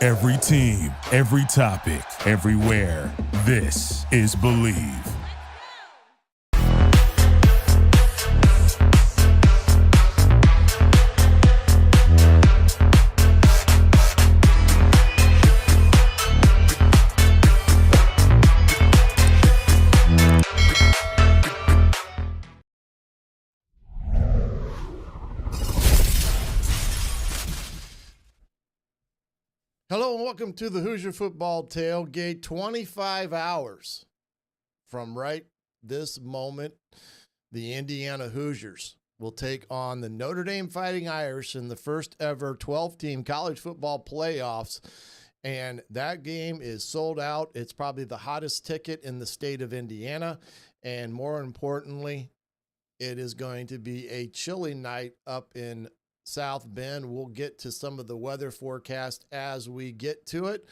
Every team, every topic, everywhere. This is Believe. Hello and welcome to the Hoosier Football Tailgate. 25 hours from right this moment, the Indiana Hoosiers will take on the Notre Dame Fighting Irish in the first ever 12-team college football playoffs. And that game is sold out. It's probably the hottest ticket in the state of Indiana. And more importantly, it is going to be a chilly night up in South Bend. We'll get to some of the weather forecast as we get to it.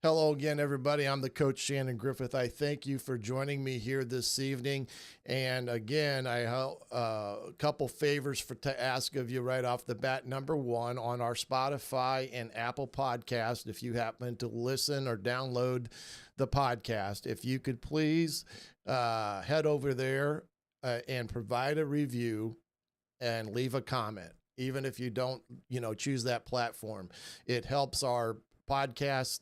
Hello again, everybody. I'm the coach, Shannon Griffith. I thank you for joining me here this evening. And again, I have a couple favors to ask of you right off the bat. Number one, on our Spotify and Apple podcast, if you happen to listen or download the podcast, if you could please head over there and provide a review and leave a comment. Even if you don't, choose that platform, it helps our podcast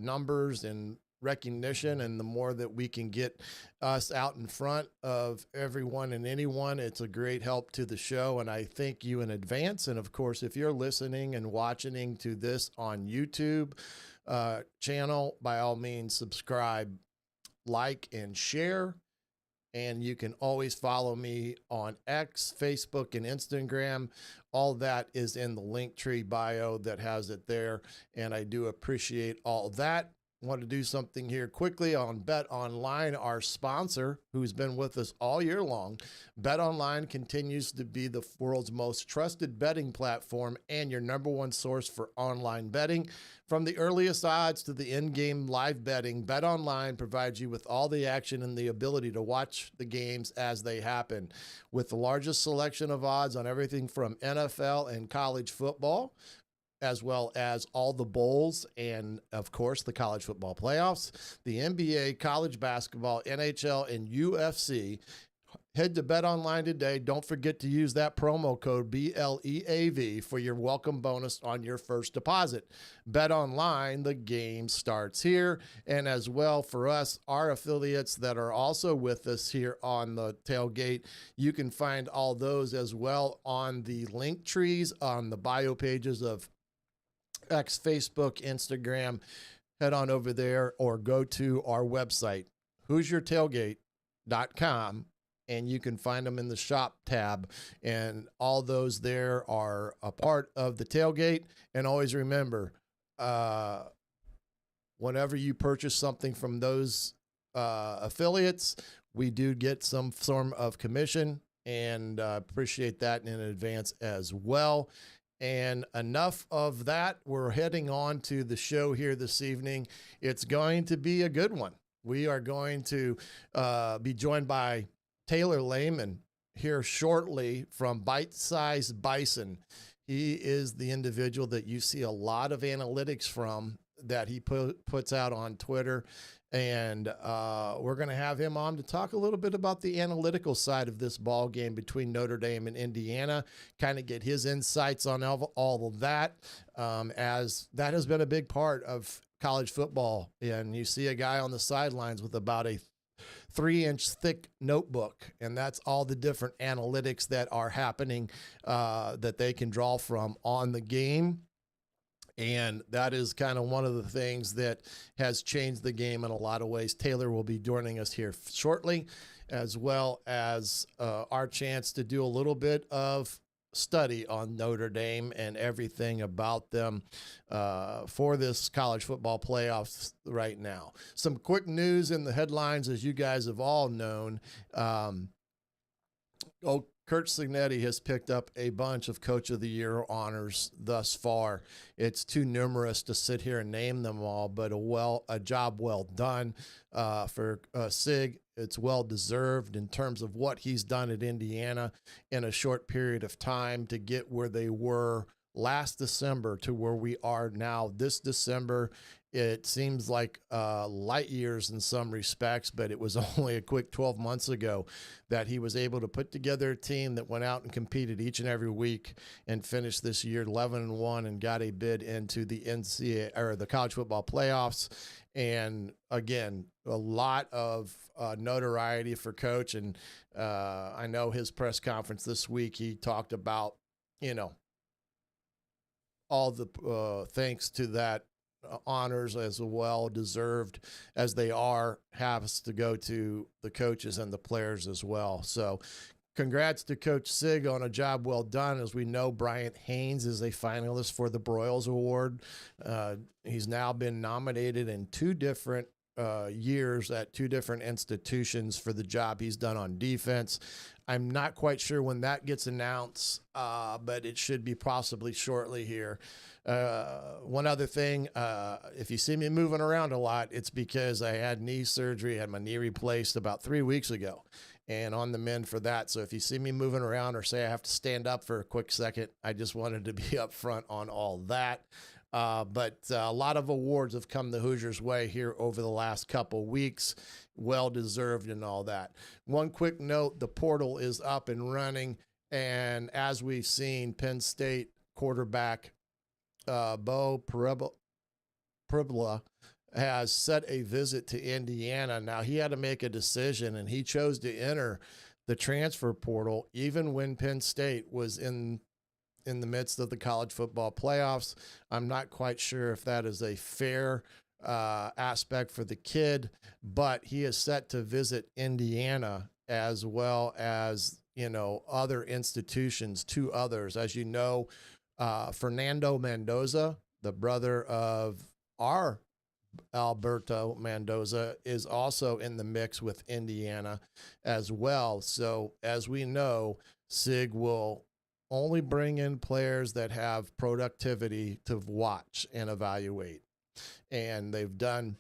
numbers and recognition. And the more that we can get us out in front of everyone and anyone, it's a great help to the show. And I thank you in advance. And of course, if you're listening and watching to this on YouTube channel, by all means, subscribe, like, and share. And you can always follow me on X, Facebook, and Instagram. All that is in the Linktree bio that has it there. And I do appreciate all that. I want to do something here quickly on Bet Online, our sponsor, who's been with us all year long. Bet Online continues to be the world's most trusted betting platform and your number one source for online betting. From the earliest odds to the in-game live betting, Bet Online provides you with all the action and the ability to watch the games as they happen. With the largest selection of odds on everything from NFL and college football, as well as all the bowls and, of course, the college football playoffs, the NBA, college basketball, NHL, and UFC. Head to Bet Online today. Don't forget to use that promo code BLEAV for your welcome bonus on your first deposit. Bet Online, the game starts here. And as well, for us, our affiliates that are also with us here on the tailgate, you can find all those as well on the link trees on the bio pages of X, Facebook, Instagram. Head on over there or go to our website, HoosierTailgate.com, and you can find them in the shop tab. And all those there are a part of the tailgate. And always remember, whenever you purchase something from those affiliates, we do get some form of commission, and appreciate that in advance as well. And enough of that. We're heading on to the show here this evening. It's going to be a good one. We are going to be joined by Taylor Lehman here shortly from Bite Size Bison. He is the individual that you see a lot of analytics from that he puts out on Twitter. And we're going to have him on to talk a little bit about the analytical side of this ball game between Notre Dame and Indiana, kind of get his insights on all of that, as that has been a big part of college football. And you see a guy on the sidelines with about a 3-inch thick notebook, and that's all the different analytics that are happening that they can draw from on the game. And that is kind of one of the things that has changed the game in a lot of ways. Taylor will be joining us here shortly, as well as our chance to do a little bit of study on Notre Dame and everything about them for this college football playoffs right now. Some quick news in the headlines, as you guys have all known. Kurt Signetti has picked up a bunch of Coach of the Year honors thus far. It's too numerous to sit here and name them all, but a job well done for Sig. It's well deserved in terms of what he's done at Indiana in a short period of time to get where they were last December to where we are now this December. It seems like light years in some respects, but it was only a quick 12 months ago that he was able to put together a team that went out and competed each and every week and finished this year 11-1 and got a bid into the NCAA or the college football playoffs. And again, a lot of notoriety for Coach. And I know his press conference this week, he talked about, all the thanks to that honors as well deserved as they are has to go to the coaches and the players as well. So congrats to Coach Sig on a job well done. As we know, Bryant Haynes is a finalist for the Broyles Award. He's now been nominated in 2 different years at 2 different institutions for the job he's done on defense. I'm not quite sure when that gets announced, but it should be possibly shortly here. One other thing, if you see me moving around a lot, it's because I had knee surgery, had my knee replaced about 3 weeks ago, and on the mend for that. So if you see me moving around or say I have to stand up for a quick second, I just wanted to be upfront on all that. But a lot of awards have come the Hoosiers' way here over the last couple weeks. Well-deserved and all that. One quick note, the portal is up and running. And as we've seen, Penn State quarterback Bo Pribula has set a visit to Indiana. Now, he had to make a decision, and he chose to enter the transfer portal even when Penn State was in the midst of the college football playoffs. I'm not quite sure if that is a fair aspect for the kid, but he is set to visit Indiana as well as, other institutions, 2 others. As you know, Fernando Mendoza, the brother of our Alberto Mendoza, is also in the mix with Indiana as well. So as we know, Sig will only bring in players that have productivity to watch and evaluate. And they've done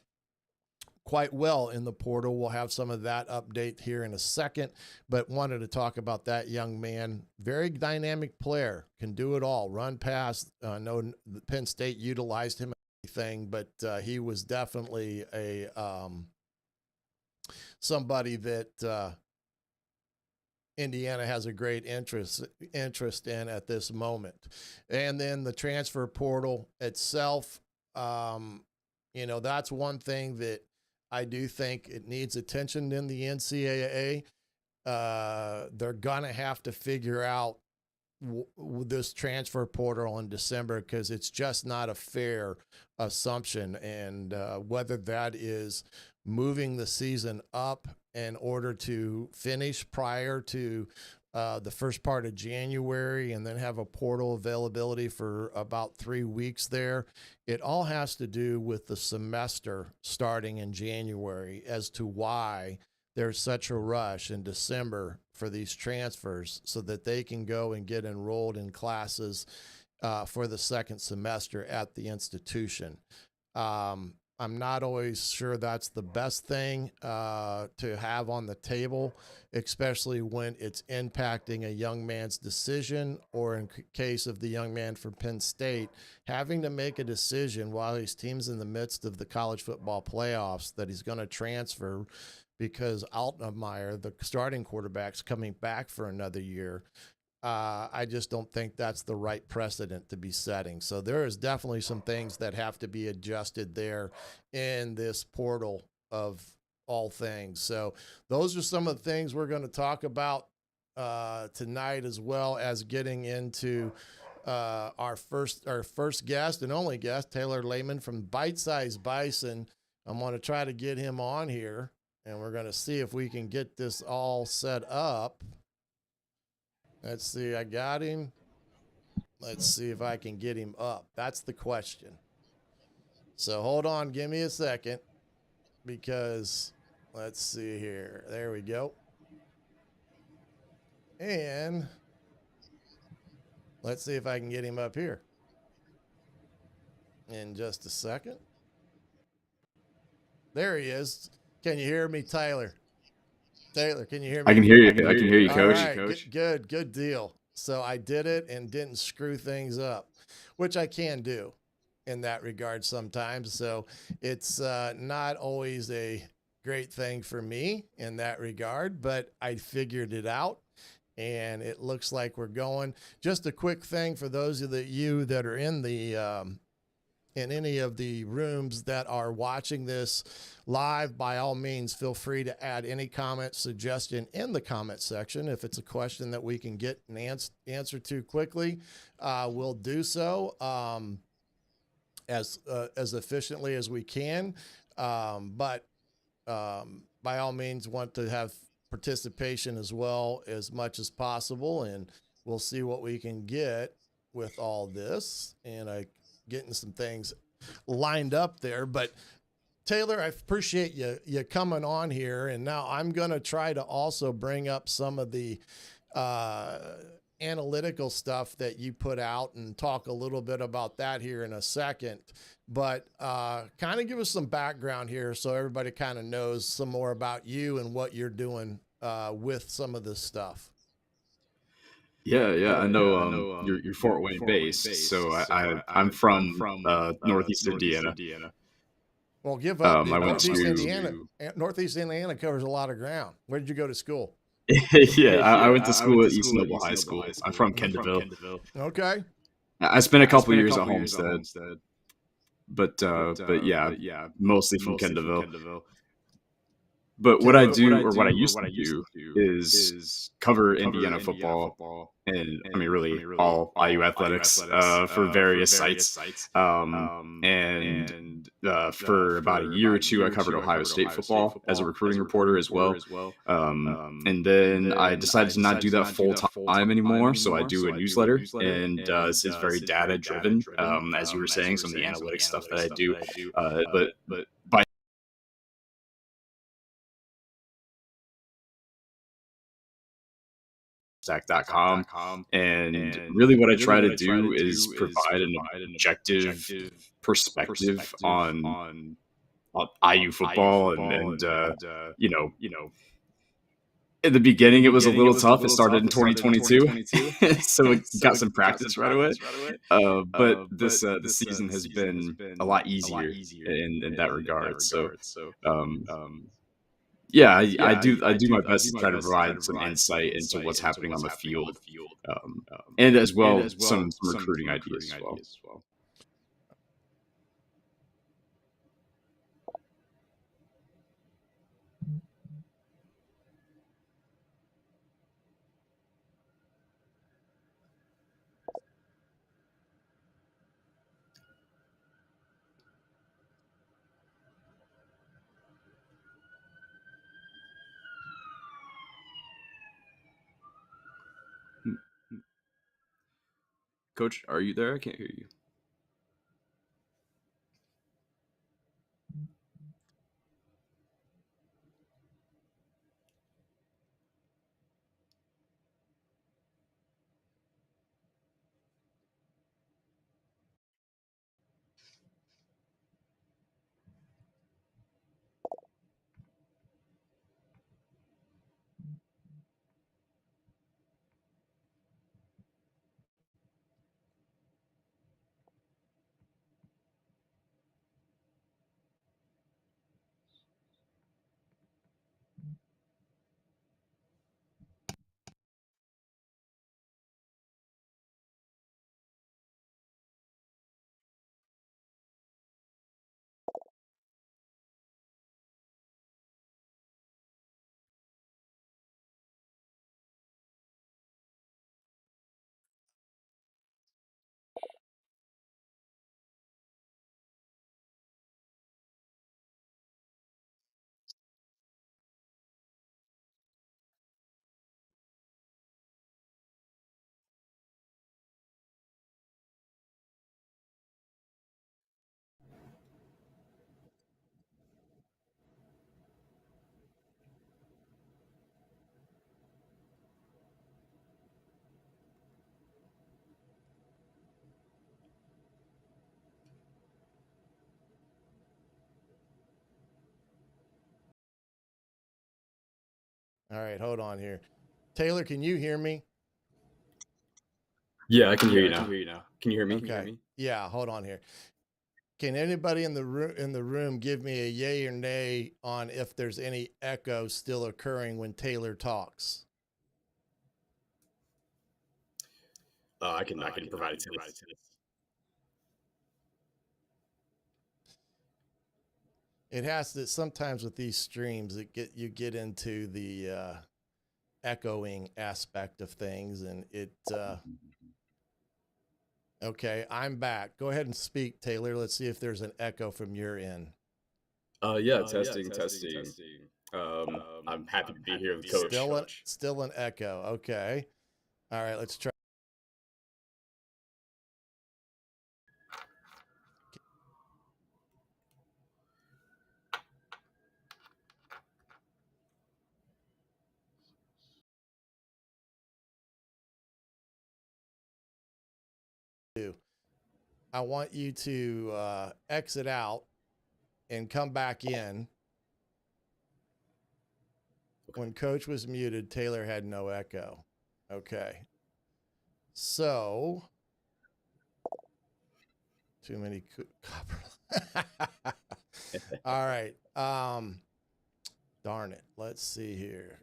quite well in the portal. We'll have some of that update here in a second, but wanted to talk about that young man. Very dynamic player, can do it all, run, pass. I know Penn State utilized him anything, but he was definitely a somebody that Indiana has a great interest in at this moment. And then the transfer portal itself, that's one thing that I do think it needs attention in the NCAA. They're going to have to figure out this transfer portal in December because it's just not a fair assumption. And whether that is moving the season up in order to finish prior to the first part of January and then have a portal availability for about 3 weeks there. It all has to do with the semester starting in January as to why there's such a rush in December for these transfers so that they can go and get enrolled in classes for the second semester at the institution. I'm not always sure that's the best thing to have on the table, especially when it's impacting a young man's decision, or in case of the young man from Penn State, having to make a decision while his team's in the midst of the college football playoffs that he's going to transfer because Altmaier, the starting quarterback's coming back for another year. I just don't think that's the right precedent to be setting. So there is definitely some things that have to be adjusted there in this portal of all things. So those are some of the things we're going to talk about tonight, as well as getting into our first guest and only guest, Taylor Lehman from Bite Size Bison. I'm going to try to get him on here, and we're going to see if we can get this all set up. Let's see, I got him. Let's see if I can get him up. That's the question. So hold on, give me a second, because let's see here. There we go. And let's see if I can get him up here in just a second. There he is. Can you hear me, Tyler? Taylor, can you hear me? I can hear you. I can hear you, Coach. All right, good deal. So I did it and didn't screw things up, which I can do in that regard sometimes. So it's not always a great thing for me in that regard, but I figured it out and it looks like we're going. Just a quick thing for those of you that are in the in any of the rooms that are watching this live, by all means, feel free to add any comment, suggestion in the comment section. If it's a question that we can get an answer to quickly, we'll do so as efficiently as we can. But by all means, want to have participation as well as much as possible, and we'll see what we can get with all this. And getting some things lined up there. But Taylor, I appreciate you coming on here. And now I'm going to try to also bring up some of the analytical stuff that you put out and talk a little bit about that here in a second. But kind of give us some background here so everybody kind of knows some more about you and what you're doing with some of this stuff. Yeah. I know you're Fort Wayne based, so I'm from Northeast Indiana. Well, give up. I went Northeast to Indiana. Northeast Indiana covers a lot of ground. Where did you go to school? I went to school at East Noble High School. I'm from Kendallville. Okay. I spent a couple years at Homestead, but yeah, mostly from Kendallville. But what I do, or what I used to do, is cover Indiana football, and I mean, really all IU athletics for various sites. And for about a year or two, I covered Ohio State football as a recruiting reporter as well. And then I decided to not do that full time anymore, so I do a newsletter, and this is very data driven, as you were saying, some of the analytics stuff that I do, but by Stack.com. And really what I try to do is provide an objective perspective on IU football. And you know, in the beginning, it was a little tough. It started in 2022, so it got some practice right away. But this season has been a lot easier in that regard. So, yeah, I do my best to try to provide some insight into what's happening on the field, and as well some recruiting ideas as well. Coach, are you there? I can't hear you. All right, hold on here. Taylor, can you hear me? Yeah, I can hear you now. Can you hear me? Okay. Yeah, hold on here. Can anybody in the room give me a yay or nay on if there's any echo still occurring when Taylor talks? I can provide it to this. It has to sometimes with these streams you get into the echoing aspect of things, and it okay, I'm back. Go ahead and speak, Taylor. Let's see if there's an echo from your end. Yeah, testing. I'm happy to be here with Coach. Still an echo. Okay. All right, let's try. I want you to exit out and come back in. When Coach was muted, Taylor had no echo. Okay. So, too many copper. All right. Darn it. Let's see here.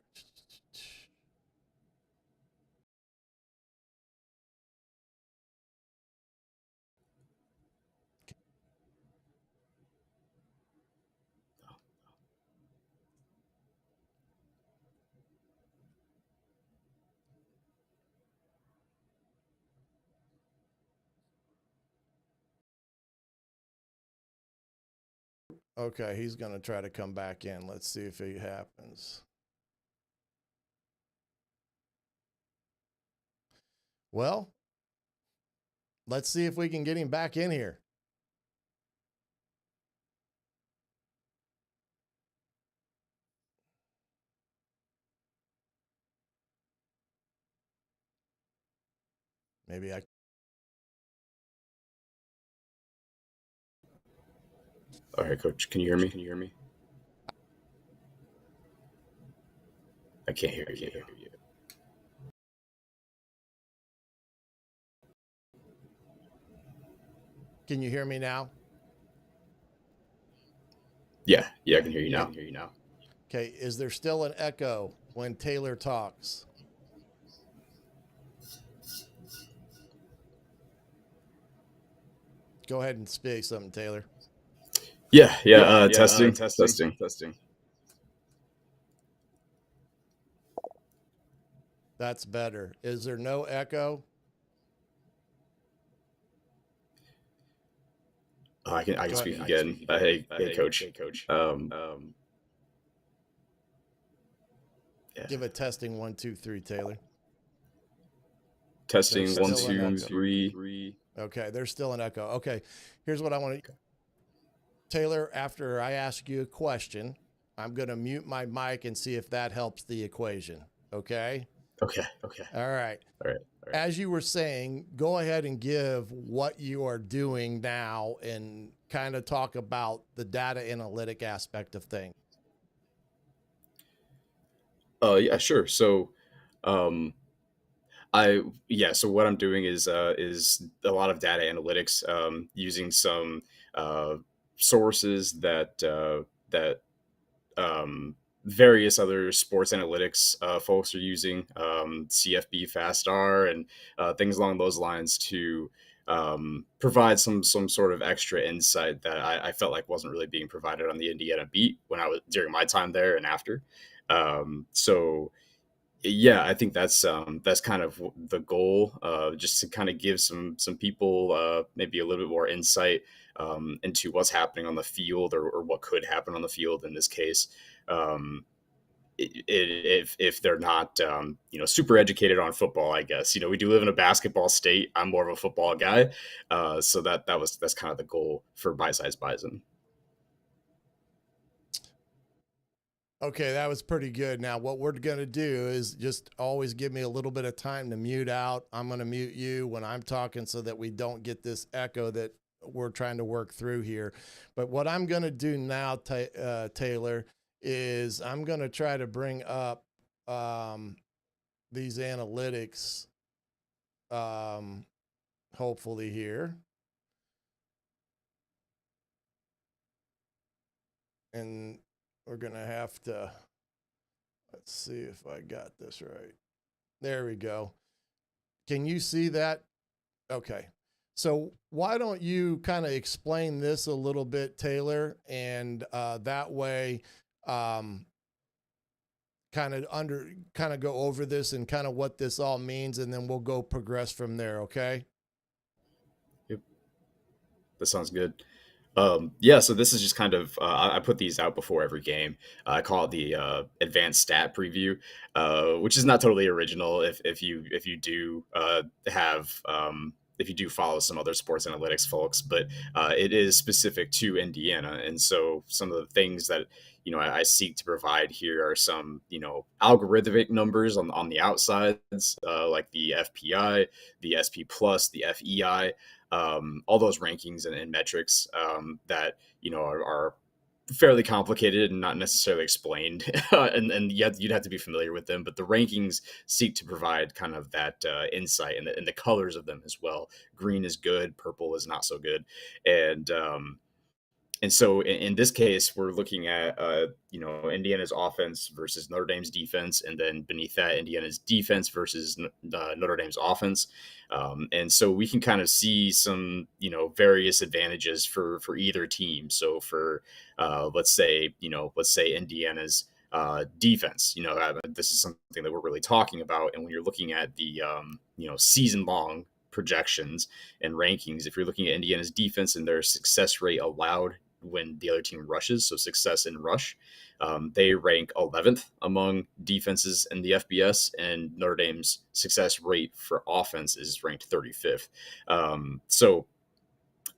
Okay, he's going to try to come back in. Let's see if it happens. Well, let's see if we can get him back in here. Maybe I. All right, Coach. Can you hear me? I can't hear you. Can you hear me now? Yeah, I can hear you now. Okay, is there still an echo when Taylor talks? Go ahead and speak something, Taylor. Yeah. Testing. That's better. Is there no echo? I can speak again. Hey, Coach. Yeah. Give a testing 1, 2, 3, Taylor. Testing 1, 2, 3. Okay, there's still an echo. Okay, here's what I want to. Taylor, after I ask you a question, I'm going to mute my mic and see if that helps the equation. Okay? Okay. All right. As you were saying, go ahead and give what you are doing now and kind of talk about the data analytic aspect of things. Yeah, sure. So, so what I'm doing is a lot of data analytics, using some sources that various other sports analytics folks are using, CFB, FastR, and things along those lines to provide some sort of extra insight that I felt like wasn't really being provided on the Indiana beat when I was during my time there and after. So yeah, I think that's kind of the goal, just to kind of give some people maybe a little bit more insight into what's happening on the field, or what could happen on the field in this case. Um, if they're not super educated on football, I guess. We do live in a basketball state. I'm more of a football guy, so that's kind of the goal for Bite Size Bison. Okay, that was pretty good. Now, what we're going to do is just always give me a little bit of time to mute out. I'm going to mute you when I'm talking so that we don't get this echo that we're trying to work through here. But what I'm going to do now, Taylor, is I'm going to try to bring up these analytics hopefully here. And we're going to have to, let's see if I got this right. There we go. Can you see that? Okay. So why don't you kind of explain this a little bit, Taylor, and that way kind of go over this and kind of what this all means, and then we'll go progress from there, okay? Yep, that sounds good. Yeah, so this is just kind of I put these out before every game. I call it the advanced stat preview, which is not totally original. If you do have if you do follow some other sports analytics folks, but it is specific to Indiana, and so some of the things that I seek to provide here are some algorithmic numbers on the outsides, like the FPI, the SP plus, the FEI, all those rankings and metrics that are fairly complicated and not necessarily explained, and yet you'd have to be familiar with them. But the rankings seek to provide kind of that insight and the colors of them as well. Green is good, purple is not so good, and so in this case, we're looking at Indiana's offense versus Notre Dame's defense, and then beneath that, Indiana's defense versus Notre Dame's offense. And so we can kind of see some various advantages for either team. So for let's say Indiana's defense, this is something that we're really talking about. And when you're looking at the season long projections and rankings, if you're looking at Indiana's defense and their success rate allowed when the other team rushes, so success in rush, they rank 11th among defenses in the FBS, and Notre Dame's success rate for offense is ranked 35th. So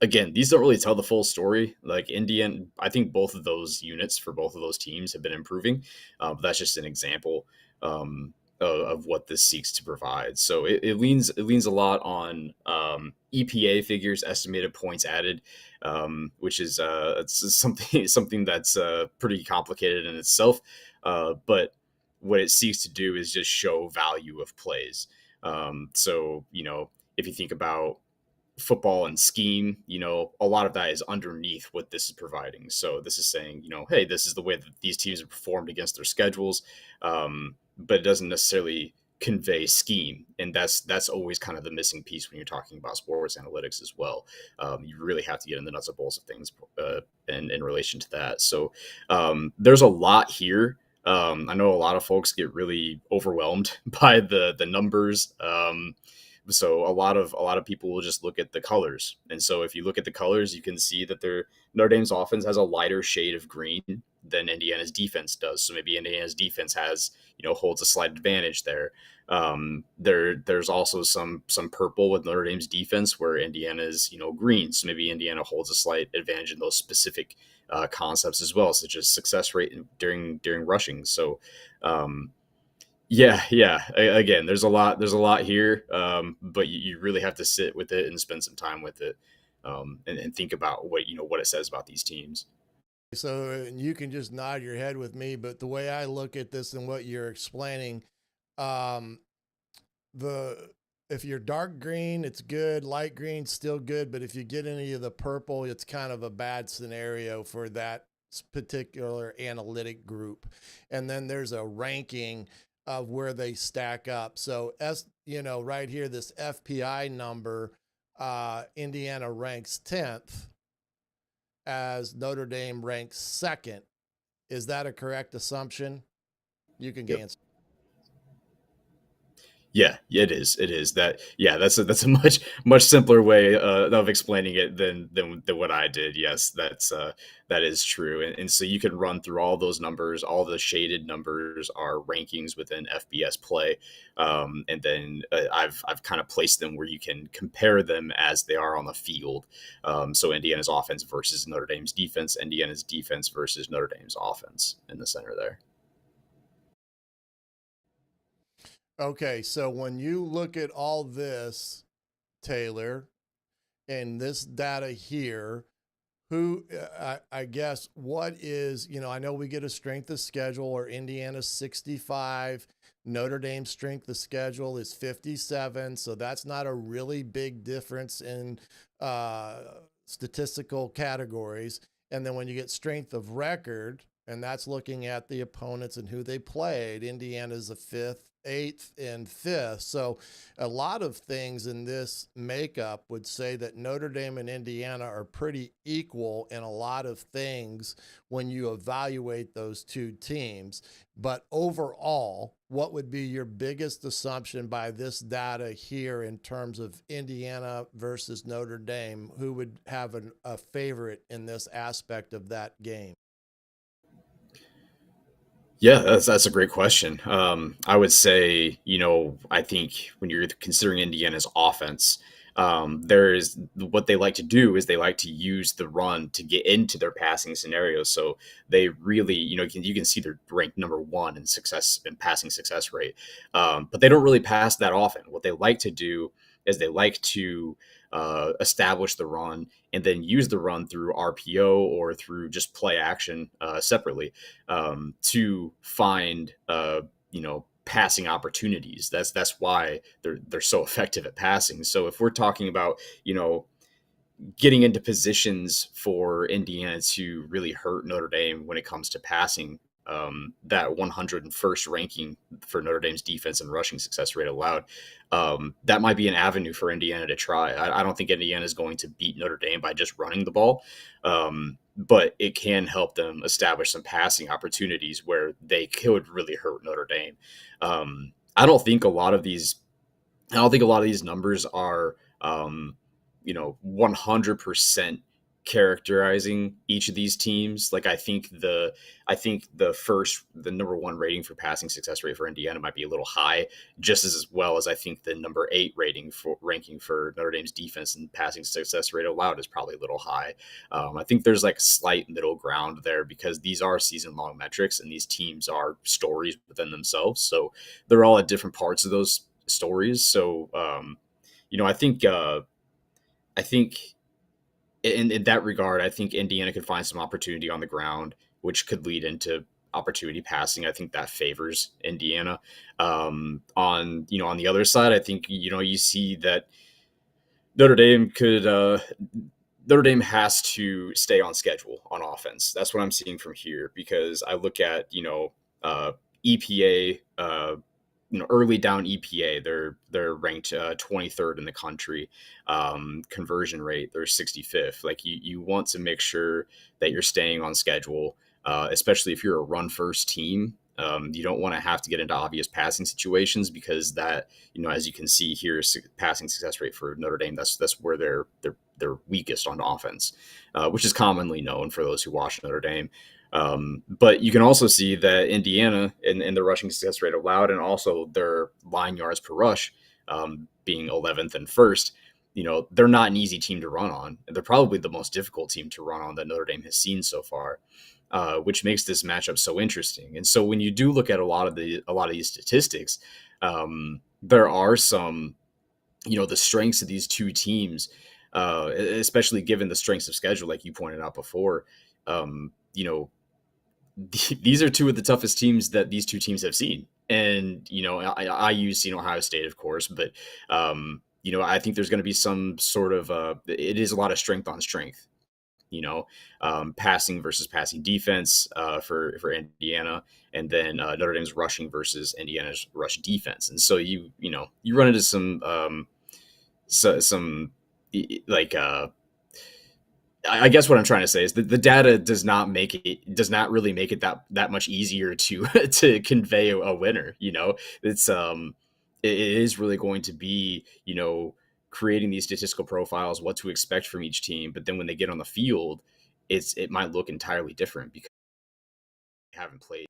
again, these don't really tell the full story. Like Indiana, I think both of those units for both of those teams have been improving. But that's just an example of what this seeks to provide. So it leans a lot on EPA figures, estimated points added, which is it's something that's pretty complicated in itself. But what it seeks to do is just show value of plays. So if you think about football and scheme, a lot of that is underneath what this is providing. So this is saying, hey, this is the way that these teams have performed against their schedules, but it doesn't necessarily convey scheme, and that's always kind of the missing piece when you're talking about sports analytics as well. You really have to get in the nuts and bolts of things in relation to that. So there's a lot here. I know a lot of folks get really overwhelmed by the numbers. So a lot of people will just look at the colors. And so if you look at the colors, you can see that Notre Dame's offense has a lighter shade of green than Indiana's defense does. So maybe Indiana's defense holds a slight advantage there. There's also some purple with Notre Dame's defense where Indiana's green. So maybe Indiana holds a slight advantage in those specific concepts as well, such as success rate during rushing. So yeah. Again, there's a lot here, but you really have to sit with it and spend some time with it, and think about what it says about these teams. So you can just nod your head with me, but the way I look at this and what you're explaining, um, if you're dark green, it's good. Light green, still good. But if you get any of the purple, it's kind of a bad scenario for that particular analytic group. And then there's a ranking of where they stack up. So right here, this FPI number, Indiana ranks 10th as Notre Dame ranks 2nd. Is that a correct assumption? You can answer. Yeah, it is. It is that. Yeah, that's a much simpler way of explaining it than what I did. Yes, that is true. And so you can run through all those numbers. All the shaded numbers are rankings within FBS play, and then I've kind of placed them where you can compare them as they are on the field. So Indiana's offense versus Notre Dame's defense. Indiana's defense versus Notre Dame's offense in the center there. Okay, so when you look at all this, Taylor, and this data here, I guess what is, I know we get a strength of schedule or Indiana's 65, Notre Dame's strength of schedule is 57, so that's not a really big difference in statistical categories. And then when you get strength of record, and that's looking at the opponents and who they played, Indiana's a fifth, eighth, and fifth. So a lot of things in this makeup would say that Notre Dame and Indiana are pretty equal in a lot of things when you evaluate those two teams. But overall, what would be your biggest assumption by this data here in terms of Indiana versus Notre Dame? Who would have a favorite in this aspect of that game? Yeah, that's a great question. I would say, I think when you're considering Indiana's offense, there is what they like to do is they like to use the run to get into their passing scenarios. So they really, you can see they're ranked number one in success and passing success rate, but they don't really pass that often. What they like to do is they like to establish the run and then use the run through RPO or through just play action separately to find passing opportunities. That's why they're so effective at passing. So if we're talking about getting into positions for Indiana to really hurt Notre Dame when it comes to passing, that 101st ranking for Notre Dame's defense and rushing success rate allowed, that might be an avenue for Indiana to try. I don't think Indiana is going to beat Notre Dame by just running the ball, but it can help them establish some passing opportunities where they could really hurt Notre Dame. I don't think a lot of these numbers are 100% characterizing each of these teams. Like I think the number one rating for passing success rate for Indiana might be a little high, just as well as I think the number 8 ranking for Notre Dame's defense and passing success rate allowed is probably a little high. I think there's like a slight middle ground there because these are season long metrics and these teams are stories within themselves. So they're all at different parts of those stories. So I think in that regard, I think Indiana could find some opportunity on the ground, which could lead into opportunity passing. I think that favors Indiana. On the other side, I think you see that Notre Dame has to stay on schedule on offense. That's what I'm seeing from here because I look at EPA. Early down EPA, they're ranked 23rd in the country. Conversion rate, they're 65th. Like you want to make sure that you're staying on schedule, especially if you're a run first team. You don't want to have to get into obvious passing situations because that, as you can see here, passing success rate for Notre Dame, that's where they're weakest on offense, which is commonly known for those who watch Notre Dame. But you can also see that Indiana in the rushing success rate allowed and also their line yards per rush being 11th and first, they're not an easy team to run on. They're probably the most difficult team to run on that Notre Dame has seen so far, which makes this matchup so interesting. And so when you do look at a lot of these statistics, there are some, the strengths of these two teams, especially given the strengths of schedule, like you pointed out before. These are two of the toughest teams that these two teams have seen. And, I use, Ohio State, of course, but, I think there's going to be some sort of, it is a lot of strength on strength, passing versus passing defense for Indiana, and then Notre Dame's rushing versus Indiana's rush defense. And so you run into some like, I guess what I'm trying to say is that the data does not really make it that much easier to to convey a winner. It's it is really going to be creating these statistical profiles, what to expect from each team, but then when they get on the field, it might look entirely different because they haven't played.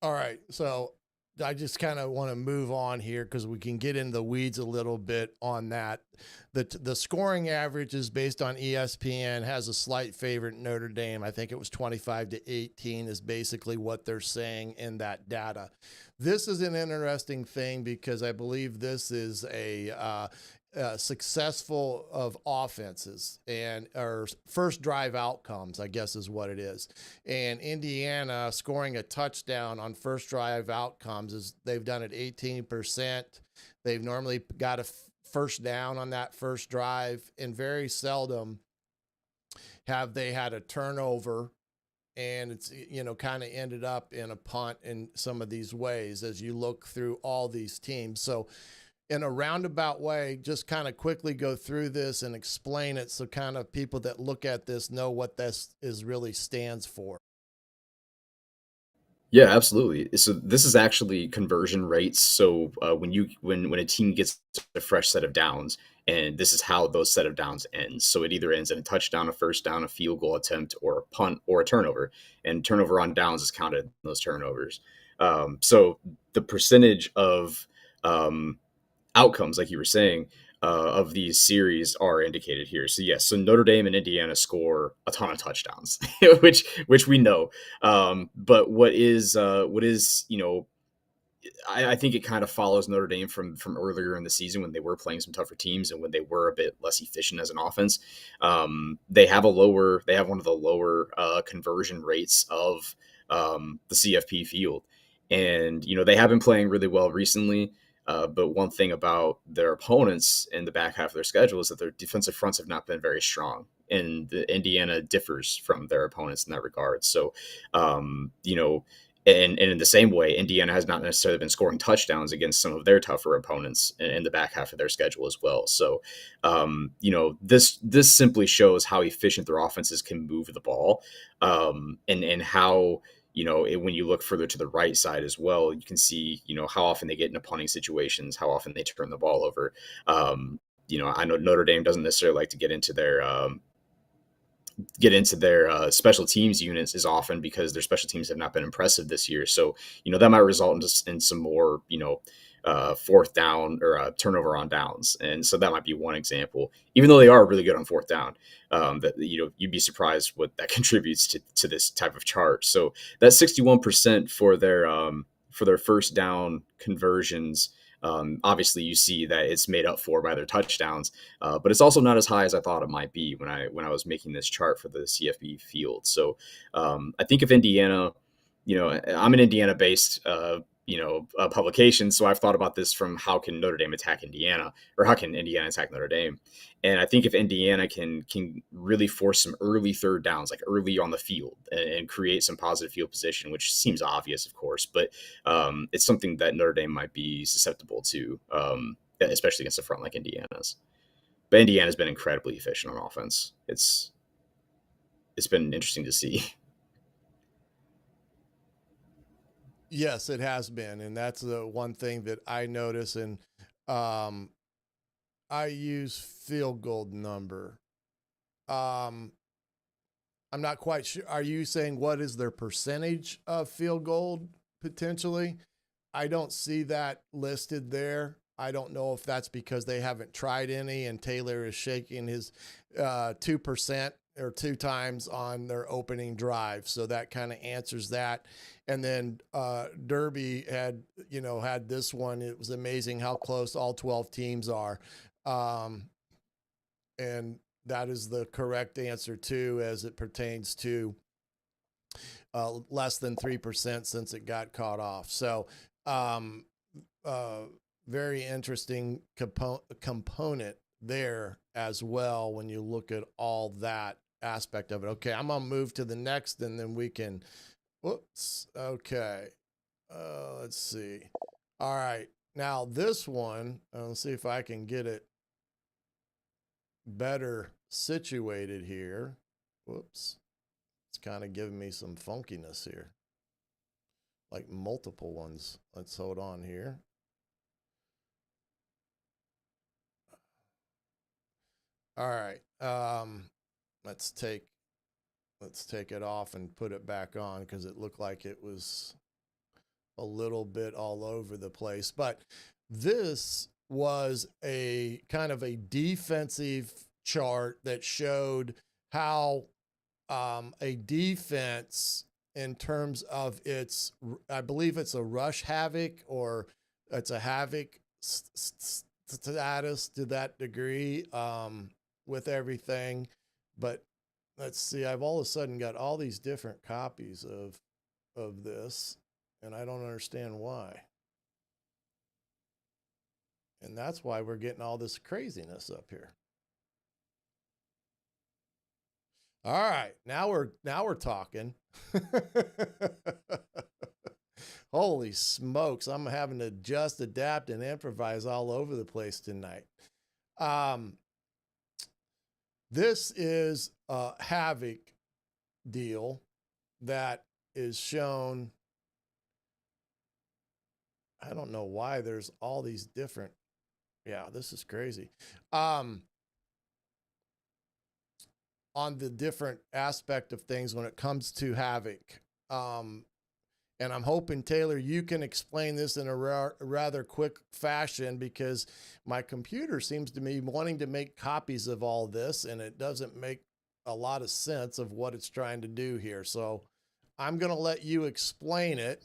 All right, so I just kind of want to move on here because we can get in the weeds a little bit on that. The scoring average is based on ESPN, has a slight favorite Notre Dame. I think it was 25-18 is basically what they're saying in that data. This is an interesting thing because I believe this is successful of offenses and or first drive outcomes, I guess is what it is. And Indiana scoring a touchdown on first drive outcomes is they've done it 18%. They've normally got a first down on that first drive, and very seldom have they had a turnover and it's, kind of ended up in a punt in some of these ways as you look through all these teams. So in a roundabout way, just kind of quickly go through this and explain it so kind of people that look at this know what this is really stands for. Yeah, absolutely. So this is actually conversion rates. So when a team gets a fresh set of downs, and this is how those set of downs ends. So it either ends in a touchdown, a first down, a field goal attempt, or a punt, or a turnover. And turnover on downs is counted in those turnovers. So the percentage of outcomes, like you were saying, of these series are indicated here. So yes, so Notre Dame and Indiana score a ton of touchdowns, which we know. But what is I think it kind of follows Notre Dame from earlier in the season when they were playing some tougher teams and when they were a bit less efficient as an offense. They have one of the lower conversion rates of the CFP field, and they have been playing really well recently. But one thing about their opponents in the back half of their schedule is that their defensive fronts have not been very strong, and Indiana differs from their opponents in that regard. So, and in the same way, Indiana has not necessarily been scoring touchdowns against some of their tougher opponents in the back half of their schedule as well. So, this simply shows how efficient their offenses can move the ball, and how when you look further to the right side as well, you can see how often they get into punting situations, how often they turn the ball over. I know Notre Dame doesn't necessarily like to get into their special teams units as often because their special teams have not been impressive this year. So, that might result in some more, fourth down or turnover on downs. And so that might be one example, even though they are really good on fourth down, that, you'd be surprised what that contributes to this type of chart. So that 61% for their first down conversions. Obviously, you see that it's made up for by their touchdowns, but it's also not as high as I thought it might be when I was making this chart for the CFB field. So I think if Indiana, I'm an Indiana-based publication, so I've thought about this from how can Notre Dame attack Indiana, or how can Indiana attack Notre Dame? And I think if Indiana can really force some early third downs, like early on the field, and create some positive field position, which seems obvious, of course, but it's something that Notre Dame might be susceptible to, especially against a front like Indiana's. But Indiana's been incredibly efficient on offense. It's been interesting to see. Yes, it has been, and that's the one thing that I notice. And I use field goal number. I'm not quite sure. Are you saying what is their percentage of field goal potentially? I don't see that listed there. I don't know if that's because they haven't tried any and Taylor is shaking his 2% or 2 times on their opening drive. So that kind of answers that. And then Derby had this one. It was amazing how close all 12 teams are. And that is the correct answer too, as it pertains to less than 3% since it got caught off. So very interesting component there as well when you look at all that aspect of it. Okay, I'm gonna move to the next, and then we can. Whoops. Okay. Let's see. All right. Now this one. Let's see if I can get it better situated here. Whoops. It's kind of giving me some funkiness here, like multiple ones. Let's hold on here. All right. Let's take it off and put it back on because it looked like it was a little bit all over the place. But this was a kind of a defensive chart that showed how a defense, in terms of its, I believe it's a rush havoc, or it's a havoc status to that degree with everything. But let's see, I've all of a sudden got all these different copies of this, and I don't understand why. And that's why we're getting all this craziness up here. All right, now we're talking. Holy smokes, I'm having to adjust, adapt, and improvise all over the place tonight. This is a Havoc deal that is shown. I don't know why there's all these different. Yeah, this is crazy. On the different aspect of things when it comes to Havoc. And I'm hoping, Taylor, you can explain this in a rather quick fashion, because my computer seems to be wanting to make copies of all this, and it doesn't make a lot of sense of what it's trying to do here. So I'm going to let you explain it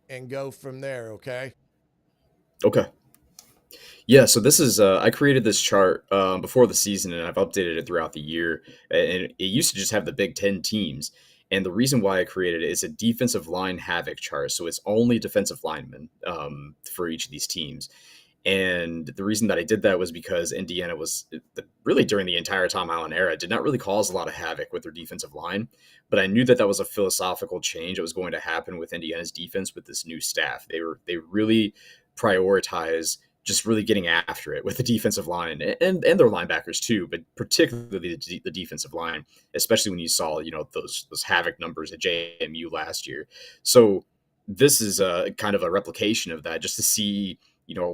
and go from there, okay? Okay. Yeah, so this is I created this chart before the season, and I've updated it throughout the year. And it used to just have the Big Ten teams, and the reason why I created it is a defensive line havoc chart. So it's only defensive linemen for each of these teams. And the reason that I did that was because Indiana was really, during the entire Tom Allen era, did not really cause a lot of havoc with their defensive line. But I knew that that was a philosophical change that was going to happen with Indiana's defense with this new staff. They really prioritize just really getting after it with the defensive line and their linebackers too, but particularly the defensive line, especially when you saw, those havoc numbers at JMU last year. So this is a kind of a replication of that, just to see,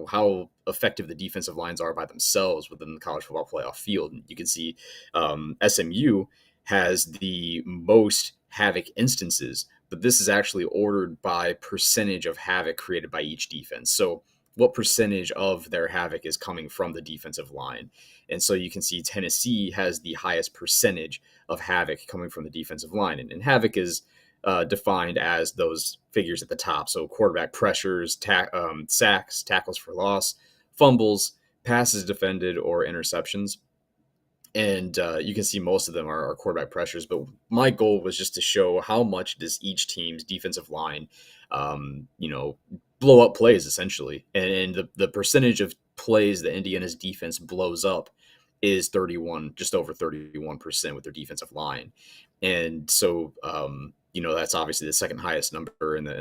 how effective the defensive lines are by themselves within the college football playoff field. And you can see SMU has the most havoc instances, but this is actually ordered by percentage of havoc created by each defense. So what percentage of their havoc is coming from the defensive line. And so you can see Tennessee has the highest percentage of havoc coming from the defensive line. And havoc is defined as those figures at the top. So quarterback pressures, sacks, tackles for loss, fumbles, passes defended, or interceptions. And you can see most of them are quarterback pressures. But my goal was just to show how much does each team's defensive line, blow up plays, essentially. And the percentage of plays that Indiana's defense blows up is just over 31% with their defensive line. And so, that's obviously the second highest number in the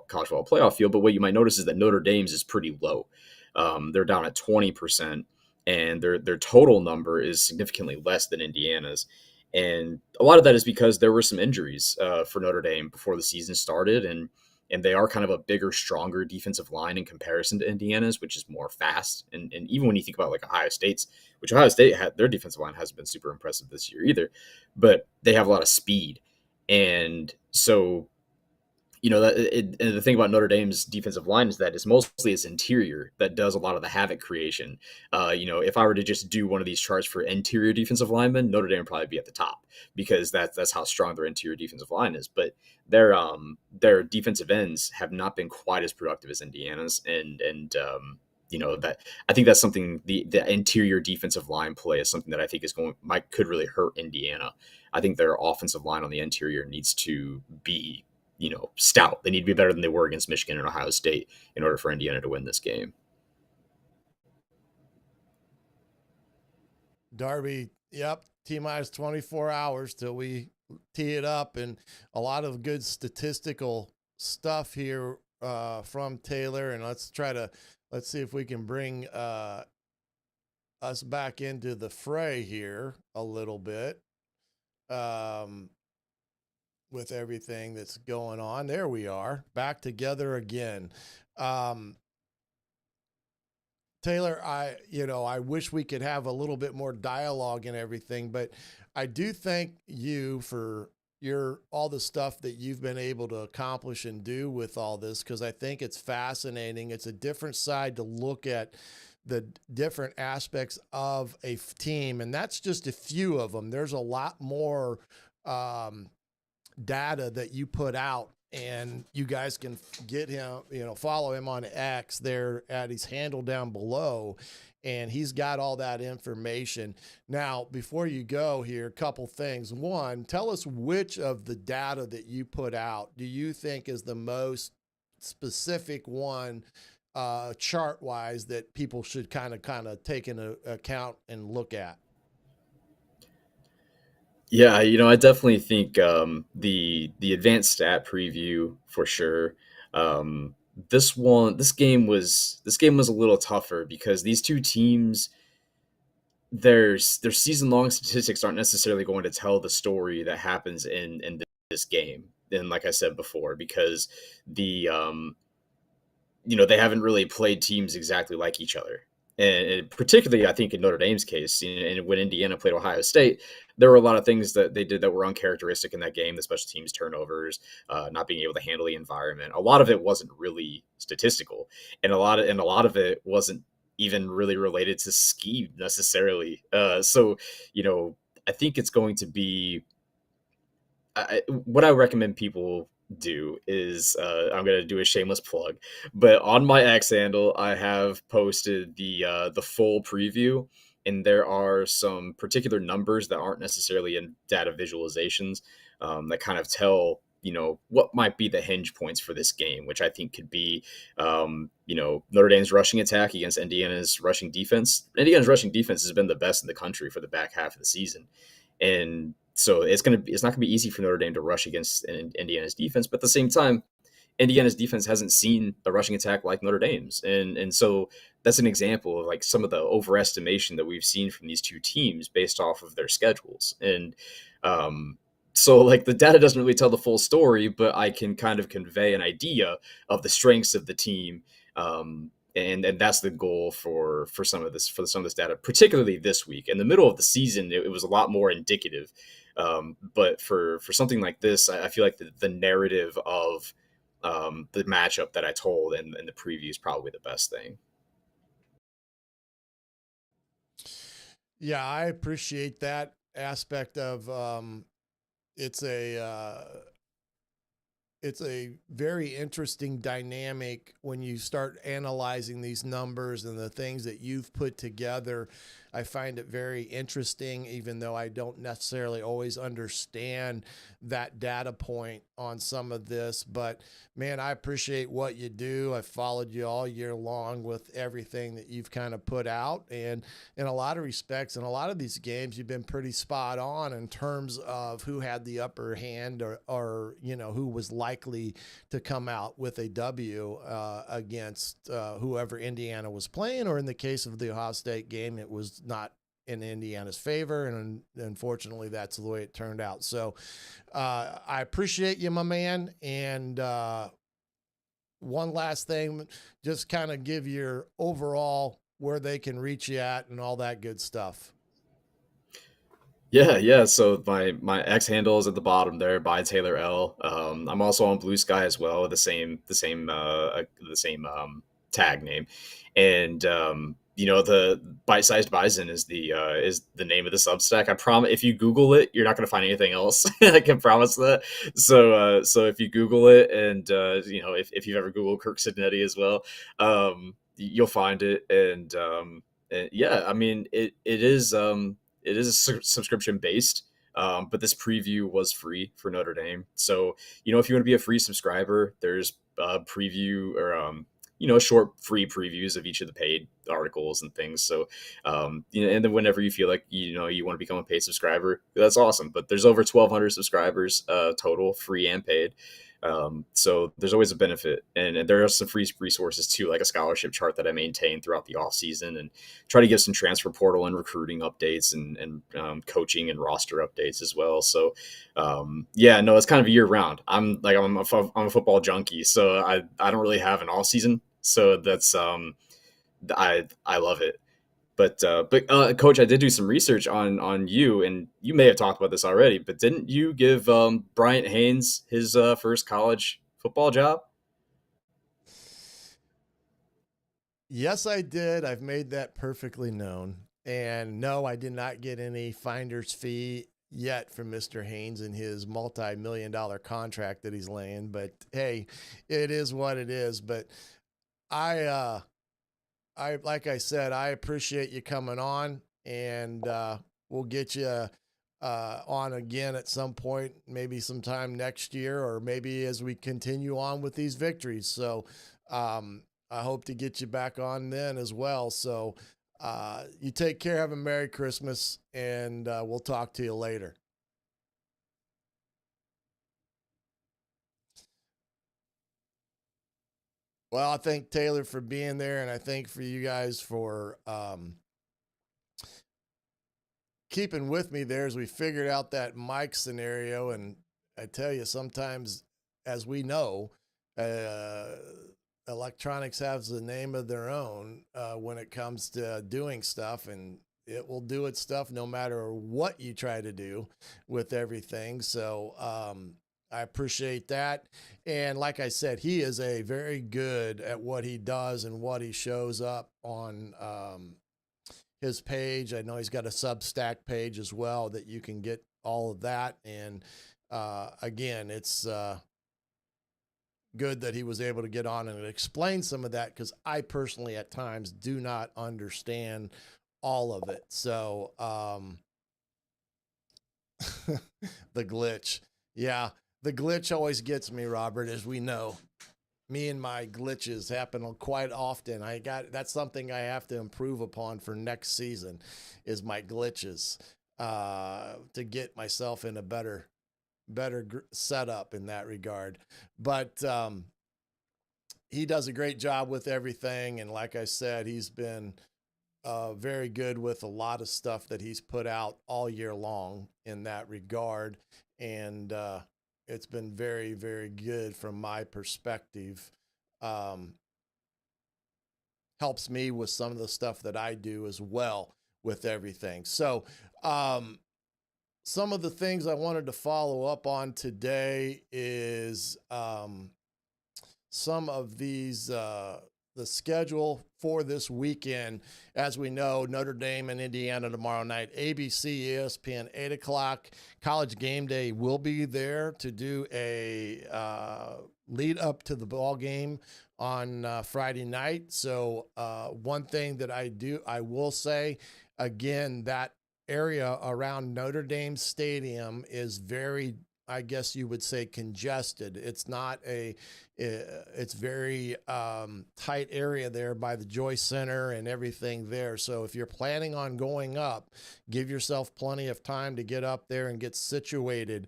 college football playoff field. But what you might notice is that Notre Dame's is pretty low. They're down at 20%. And their total number is significantly less than Indiana's. And a lot of that is because there were some injuries for Notre Dame before the season started, and they are kind of a bigger, stronger defensive line in comparison to Indiana's, which is more fast. And even when you think about like Ohio State's, which Ohio State had, their defensive line hasn't been super impressive this year either, but they have a lot of speed. And so, and the thing about Notre Dame's defensive line is that it's mostly its interior that does a lot of the havoc creation. If I were to just do one of these charts for interior defensive linemen, Notre Dame would probably be at the top, because that's how strong their interior defensive line is. But their defensive ends have not been quite as productive as Indiana's, and that I think that's something, the interior defensive line play is something that I think could really hurt Indiana. I think their offensive line on the interior needs to be stout. They need to be better than they were against Michigan and Ohio State in order for Indiana to win this game. Darby, yep, T-minus 24 hours till we tee it up, and a lot of good statistical stuff here from Taylor. And let's see if we can bring us back into the fray here a little bit. With everything that's going on. There we are, back together again. Taylor, I wish we could have a little bit more dialogue and everything, but I do thank you for all the stuff that you've been able to accomplish and do with all this, because I think it's fascinating. It's a different side to look at the different aspects of a team, and that's just a few of them. There's a lot more data that you put out, and you guys can get him, follow him on X there at his handle down below, and he's got all that information. Now, before you go here, a couple things. One, tell us which of the data that you put out do you think is the most specific one, chart wise, that people should kind of take into account and look at? Yeah, I definitely think the advanced stat preview for sure. Um, this game was a little tougher because these two teams, their season long statistics aren't necessarily going to tell the story that happens in this game. And like I said before, because the they haven't really played teams exactly like each other. And particularly, I think in Notre Dame's case, and when Indiana played Ohio State, there were a lot of things that they did that were uncharacteristic in that game. The special teams turnovers, not being able to handle the environment. A lot of it wasn't really statistical, and a lot of it wasn't even really related to scheme necessarily. So, I think it's going to be what I recommend people do is I'm going to do a shameless plug, but on my X handle I have posted the full preview, and there are some particular numbers that aren't necessarily in data visualizations that kind of tell what might be the hinge points for this game, which I think could be Notre Dame's rushing attack against Indiana's rushing defense. Indiana's rushing defense has been the best in the country for the back half of the season, and so it's not gonna be easy for Notre Dame to rush against Indiana's defense. But at the same time, Indiana's defense hasn't seen a rushing attack like Notre Dame's, and so that's an example of like some of the overestimation that we've seen from these two teams based off of their schedules. And so like the data doesn't really tell the full story, but I can kind of convey an idea of the strengths of the team. And that's the goal for some of this data, particularly this week. In the middle of the season, it was a lot more indicative. But for something like this, I feel like the narrative of the matchup that I told and the preview is probably the best thing. Yeah, I appreciate that aspect of it's a it's a very interesting dynamic when you start analyzing these numbers and the things that you've put together. I find it very interesting, even though I don't necessarily always understand that data point on some of this. But man, I appreciate what you do. I followed you all year long with everything that you've kind of put out. And in a lot of respects, in a lot of these games, you've been pretty spot on in terms of who had the upper hand, or who was likely to come out with a W against whoever Indiana was playing, or in the case of the Ohio State game, it was not in Indiana's favor, and unfortunately that's the way it turned out. So I appreciate you, my man. And one last thing, just kind of give your overall where they can reach you at and all that good stuff. Yeah. So my X handle is at the bottom there by Taylor L. I'm also on Blue Sky as well with the same tag name, and the Bite Size Bison is the name of the Substack. I promise, if you Google it, you're not going to find anything else. I can promise that. So if you Google it, and if you've ever Googled Kirk Signetti as well, you'll find it. And yeah, I mean it is subscription based, but this preview was free for Notre Dame. So, if you want to be a free subscriber, there's a preview or, short free previews of each of the paid articles and things. So, and then whenever you feel like, you want to become a paid subscriber, that's awesome. But there's over 1,200 subscribers total, free and paid. So there's always a benefit, and there are some free resources too, like a scholarship chart that I maintain throughout the off season, and try to give some transfer portal and recruiting updates, and coaching and roster updates as well. So, yeah, no, it's kind of year round. I'm a football junkie, so I don't really have an off season. So that's I love it. But Coach, I did do some research on you, and you may have talked about this already. But didn't you give Bryant Haynes his first college football job? Yes, I did. I've made that perfectly known. And no, I did not get any finder's fee. yet from Mr. Haynes and his multi-million-dollar contract that he's laying. But hey, it is what it is. But I like I said, I appreciate you coming on, and we'll get you on again at some point, maybe sometime next year, or maybe as we continue on with these victories. So I hope to get you back on then as well. So you take care, have a Merry Christmas, and we'll talk to you later. Well, I thank Taylor for being there, and I thank for you guys for keeping with me there as we figured out that mic scenario. And I tell you, sometimes, as we know, electronics has the name of their own when it comes to doing stuff, and it will do its stuff no matter what you try to do with everything. So I appreciate that. And like I said, he is a very good at what he does and what he shows up on his page. I know he's got a Substack page as well that you can get all of that. And again, it's good that he was able to get on and explain some of that, because I personally at times do not understand all of it. So the glitch. Yeah, the glitch always gets me, Robert, as we know. Me and my glitches happen quite often. That's something I have to improve upon for next season, is my glitches, to get myself in a better setup in that regard. But he does a great job with everything. And like I said, he's been very good with a lot of stuff that he's put out all year long in that regard. And it's been very, very good from my perspective. Helps me with some of the stuff that I do as well with everything. So some of the things I wanted to follow up on today is some of these, the schedule for this weekend. As we know, Notre Dame and Indiana tomorrow night, ABC, ESPN, 8 o'clock. College Game Day will be there to do a lead up to the ball game on Friday night. So one thing that I will say, again, that area around Notre Dame Stadium is very, I guess you would say, congested. It's not it's very tight area there by the Joyce Center and everything there. So if you're planning on going up, give yourself plenty of time to get up there and get situated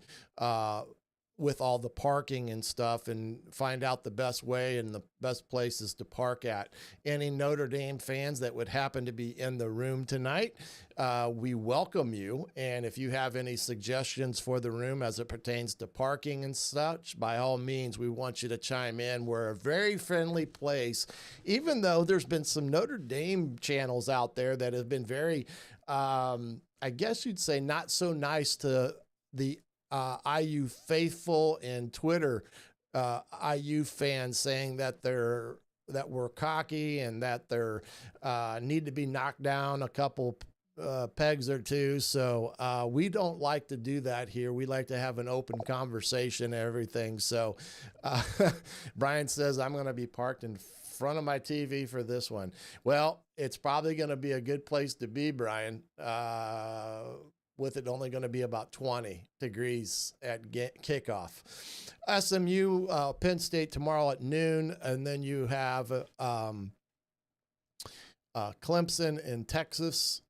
with all the parking and stuff, and find out the best way and the best places to park at. Any Notre Dame fans that would happen to be in the room tonight, we welcome you. And if you have any suggestions for the room as it pertains to parking and such, by all means, we want you to chime in. We're a very friendly place, even though there's been some Notre Dame channels out there that have been very, I guess you'd say, not so nice to the IU faithful and Twitter IU fans, saying that we're cocky and that they're need to be knocked down a couple pegs or two. So we don't like to do that here. We like to have an open conversation and everything. So Brian says I'm going to be parked in front of my TV for this one. Well, it's probably going to be a good place to be, Brian. With it only going to be about 20 degrees at kickoff. SMU, Penn State tomorrow at noon, and then you have Clemson in Texas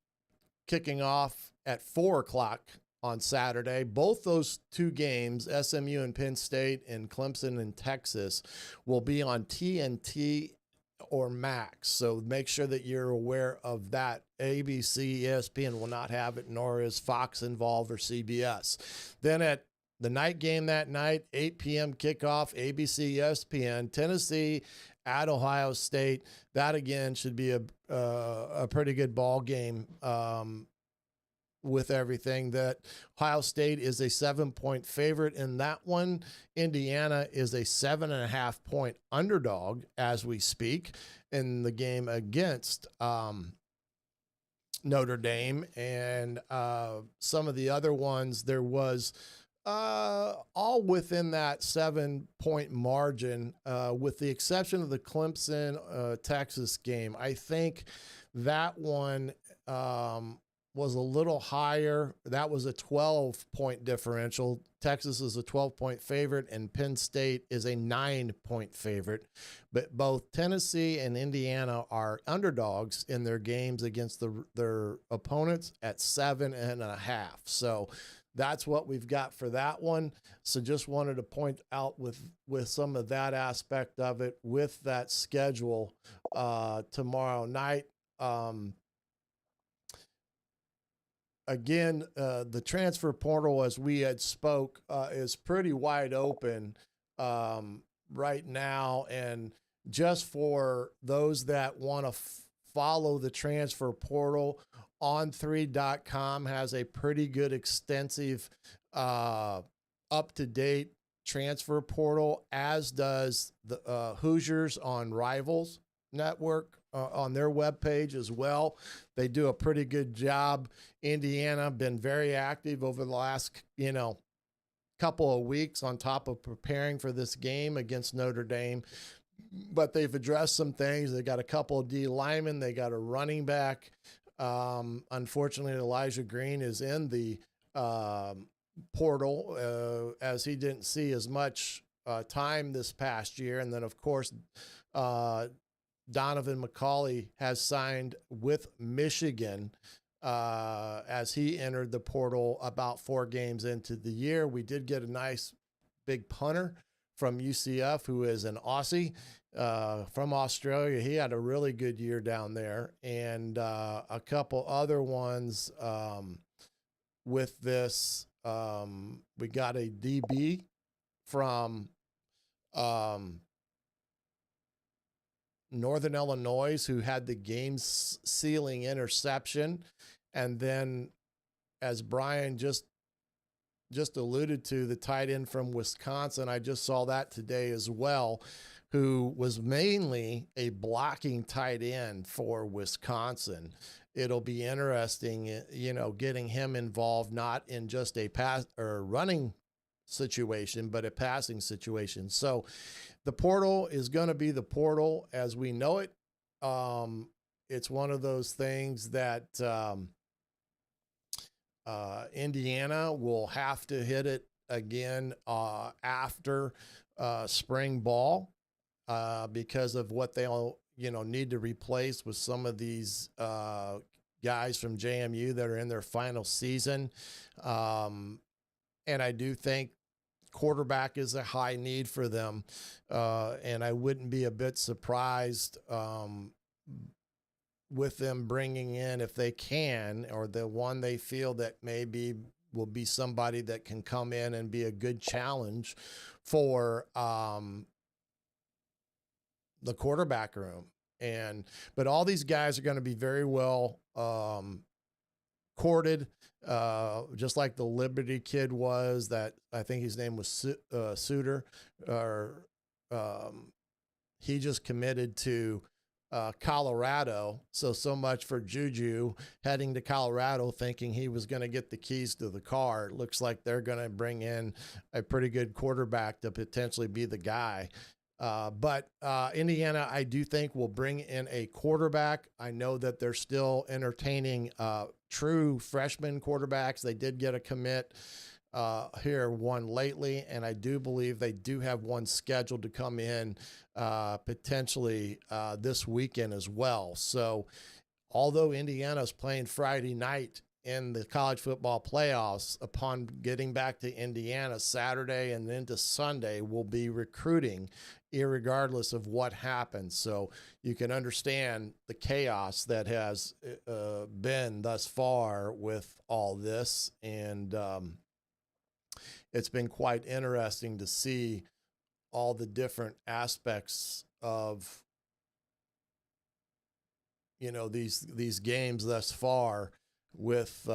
kicking off at 4 o'clock on Saturday. Both those two games, SMU and Penn State and Clemson in Texas, will be on TNT or Max. So make sure that you're aware of that. ABC, ESPN will not have it, nor is Fox involved or CBS. Then at the night game that night, 8 p.m. kickoff, ABC, ESPN, Tennessee at Ohio State. That again should be a pretty good ball game. With everything, that Ohio State is a 7-point favorite in that one. Indiana is a 7.5-point underdog as we speak in the game against Notre Dame, and some of the other ones, there was all within that 7-point margin, with the exception of the Clemson Texas game. I think that one was a little higher. That was a 12-point differential. Texas is a 12-point favorite, and Penn State is a 9-point favorite. But both Tennessee and Indiana are underdogs in their games against their opponents at 7.5. So that's what we've got for that one. So just wanted to point out with some of that aspect of it with that schedule tomorrow night. Again, the transfer portal, as we had spoke, is pretty wide open right now. And just for those that want to follow the transfer portal, on3.com has a pretty good, extensive, up-to-date transfer portal, as does the Hoosiers on Rivals Network on their webpage as well. They do a pretty good job. Indiana been very active over the last, couple of weeks on top of preparing for this game against Notre Dame. But they've addressed some things. They got a couple of D linemen. They got a running back. Unfortunately, Elijah Green is in the portal as he didn't see as much time this past year. And then, of course, Donovan McCauley has signed with Michigan as he entered the portal about 4 games into the year. We did get a nice big punter from UCF, who is an Aussie from Australia. He had a really good year down there. And a couple other ones with this. We got a DB from Northern Illinois who had the game-sealing interception. And then, as Brian just alluded to, the tight end from Wisconsin, I just saw that today as well, who was mainly a blocking tight end for Wisconsin. It'll be interesting, getting him involved, not in just a pass or running situation, but a passing situation. So the portal is going to be the portal as we know it. It's one of those things that Indiana will have to hit it again after spring ball because of what they'll need to replace with some of these guys from JMU that are in their final season. And I do think quarterback is a high need for them. And I wouldn't be a bit surprised with them bringing in, if they can, or the one they feel that maybe will be somebody that can come in and be a good challenge for the quarterback room. But all these guys are going to be very well courted, just like the Liberty kid was, that I think his name was Suter, or he just committed to Colorado. So much for Juju heading to Colorado thinking he was going to get the keys to the car. It looks like they're going to bring in a pretty good quarterback to potentially be the guy. But Indiana, I do think, will bring in a quarterback. I know that they're still entertaining true freshman quarterbacks. They did get a commit one lately, and I do believe they do have one scheduled to come in potentially this weekend as well. So although Indiana's playing Friday night in the college football playoffs, upon getting back to Indiana Saturday and into Sunday, will be recruiting irregardless of what happens. So you can understand the chaos that has been thus far with all this. And it's been quite interesting to see all the different aspects of, these games thus far with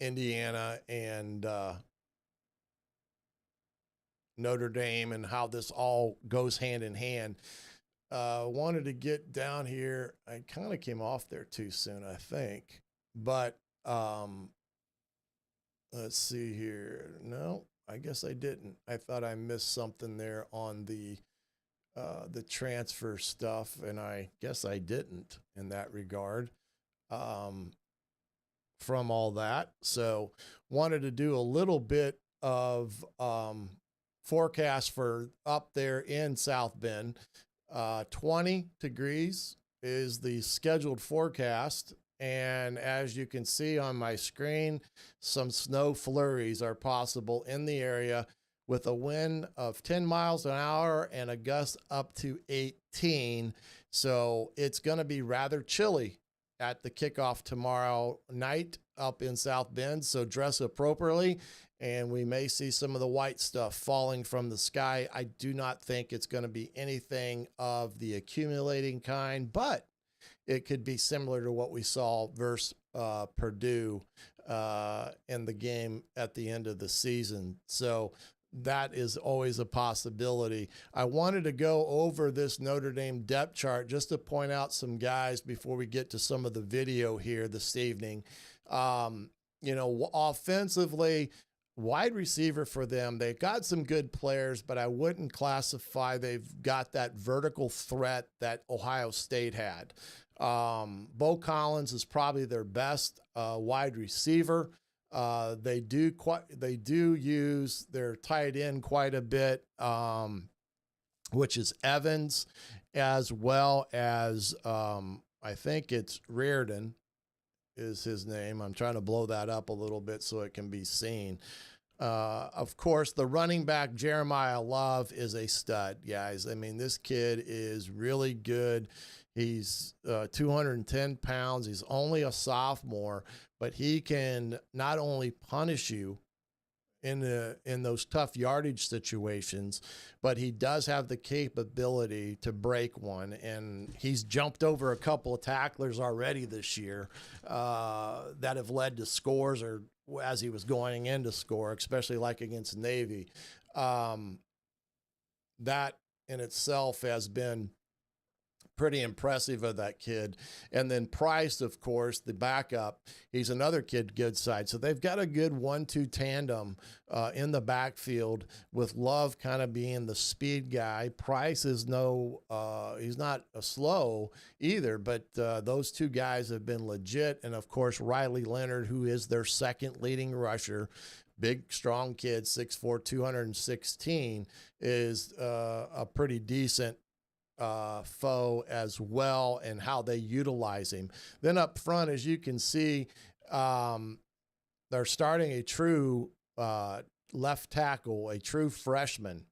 Indiana and Notre Dame, and how this all goes hand in hand. wanted to get down here. I kind of came off there too soon, I think. But let's see here. No, I guess I didn't. I thought I missed something there on the transfer stuff, and I guess I didn't in that regard. From all that, so wanted to do a little bit of forecast for up there in South Bend. 20 degrees is the scheduled forecast. And as you can see on my screen, some snow flurries are possible in the area with a wind of 10 miles an hour and a gust up to 18. So it's going to be rather chilly at the kickoff tomorrow night up in South Bend. So dress appropriately, and we may see some of the white stuff falling from the sky. I do not think it's going to be anything of the accumulating kind, but it could be similar to what we saw versus Purdue in the game at the end of the season. So that is always a possibility. I wanted to go over this Notre Dame depth chart just to point out some guys before we get to some of the video here this evening. Offensively, wide receiver for them, they've got some good players, but I wouldn't classify they've got that vertical threat that Ohio State had. Bo Collins is probably their best wide receiver. They do use their tight end quite a bit, which is Evans, as well as I think it's Reardon is his name. I'm trying to blow that up a little bit so it can be seen. Of course, the running back, Jeremiah Love, is a stud, guys. I mean, this kid is really good. He's 210 pounds. He's only a sophomore, but he can not only punish you in those tough yardage situations, but he does have the capability to break one. And he's jumped over a couple of tacklers already this year that have led to scores, or as he was going in to score, especially like against Navy. That in itself has been pretty impressive of that kid. And then Price, of course, the backup, he's another kid good side. So they've got a good 1-2 tandem in the backfield, with Love kind of being the speed guy. Price is he's not a slow either, but those two guys have been legit. And of course, Riley Leonard, who is their second leading rusher, big, strong kid, 6'4", 216, is a pretty decent foe as well, and how they utilize him. Then up front, as you can see, they're starting a true left tackle, a true freshman.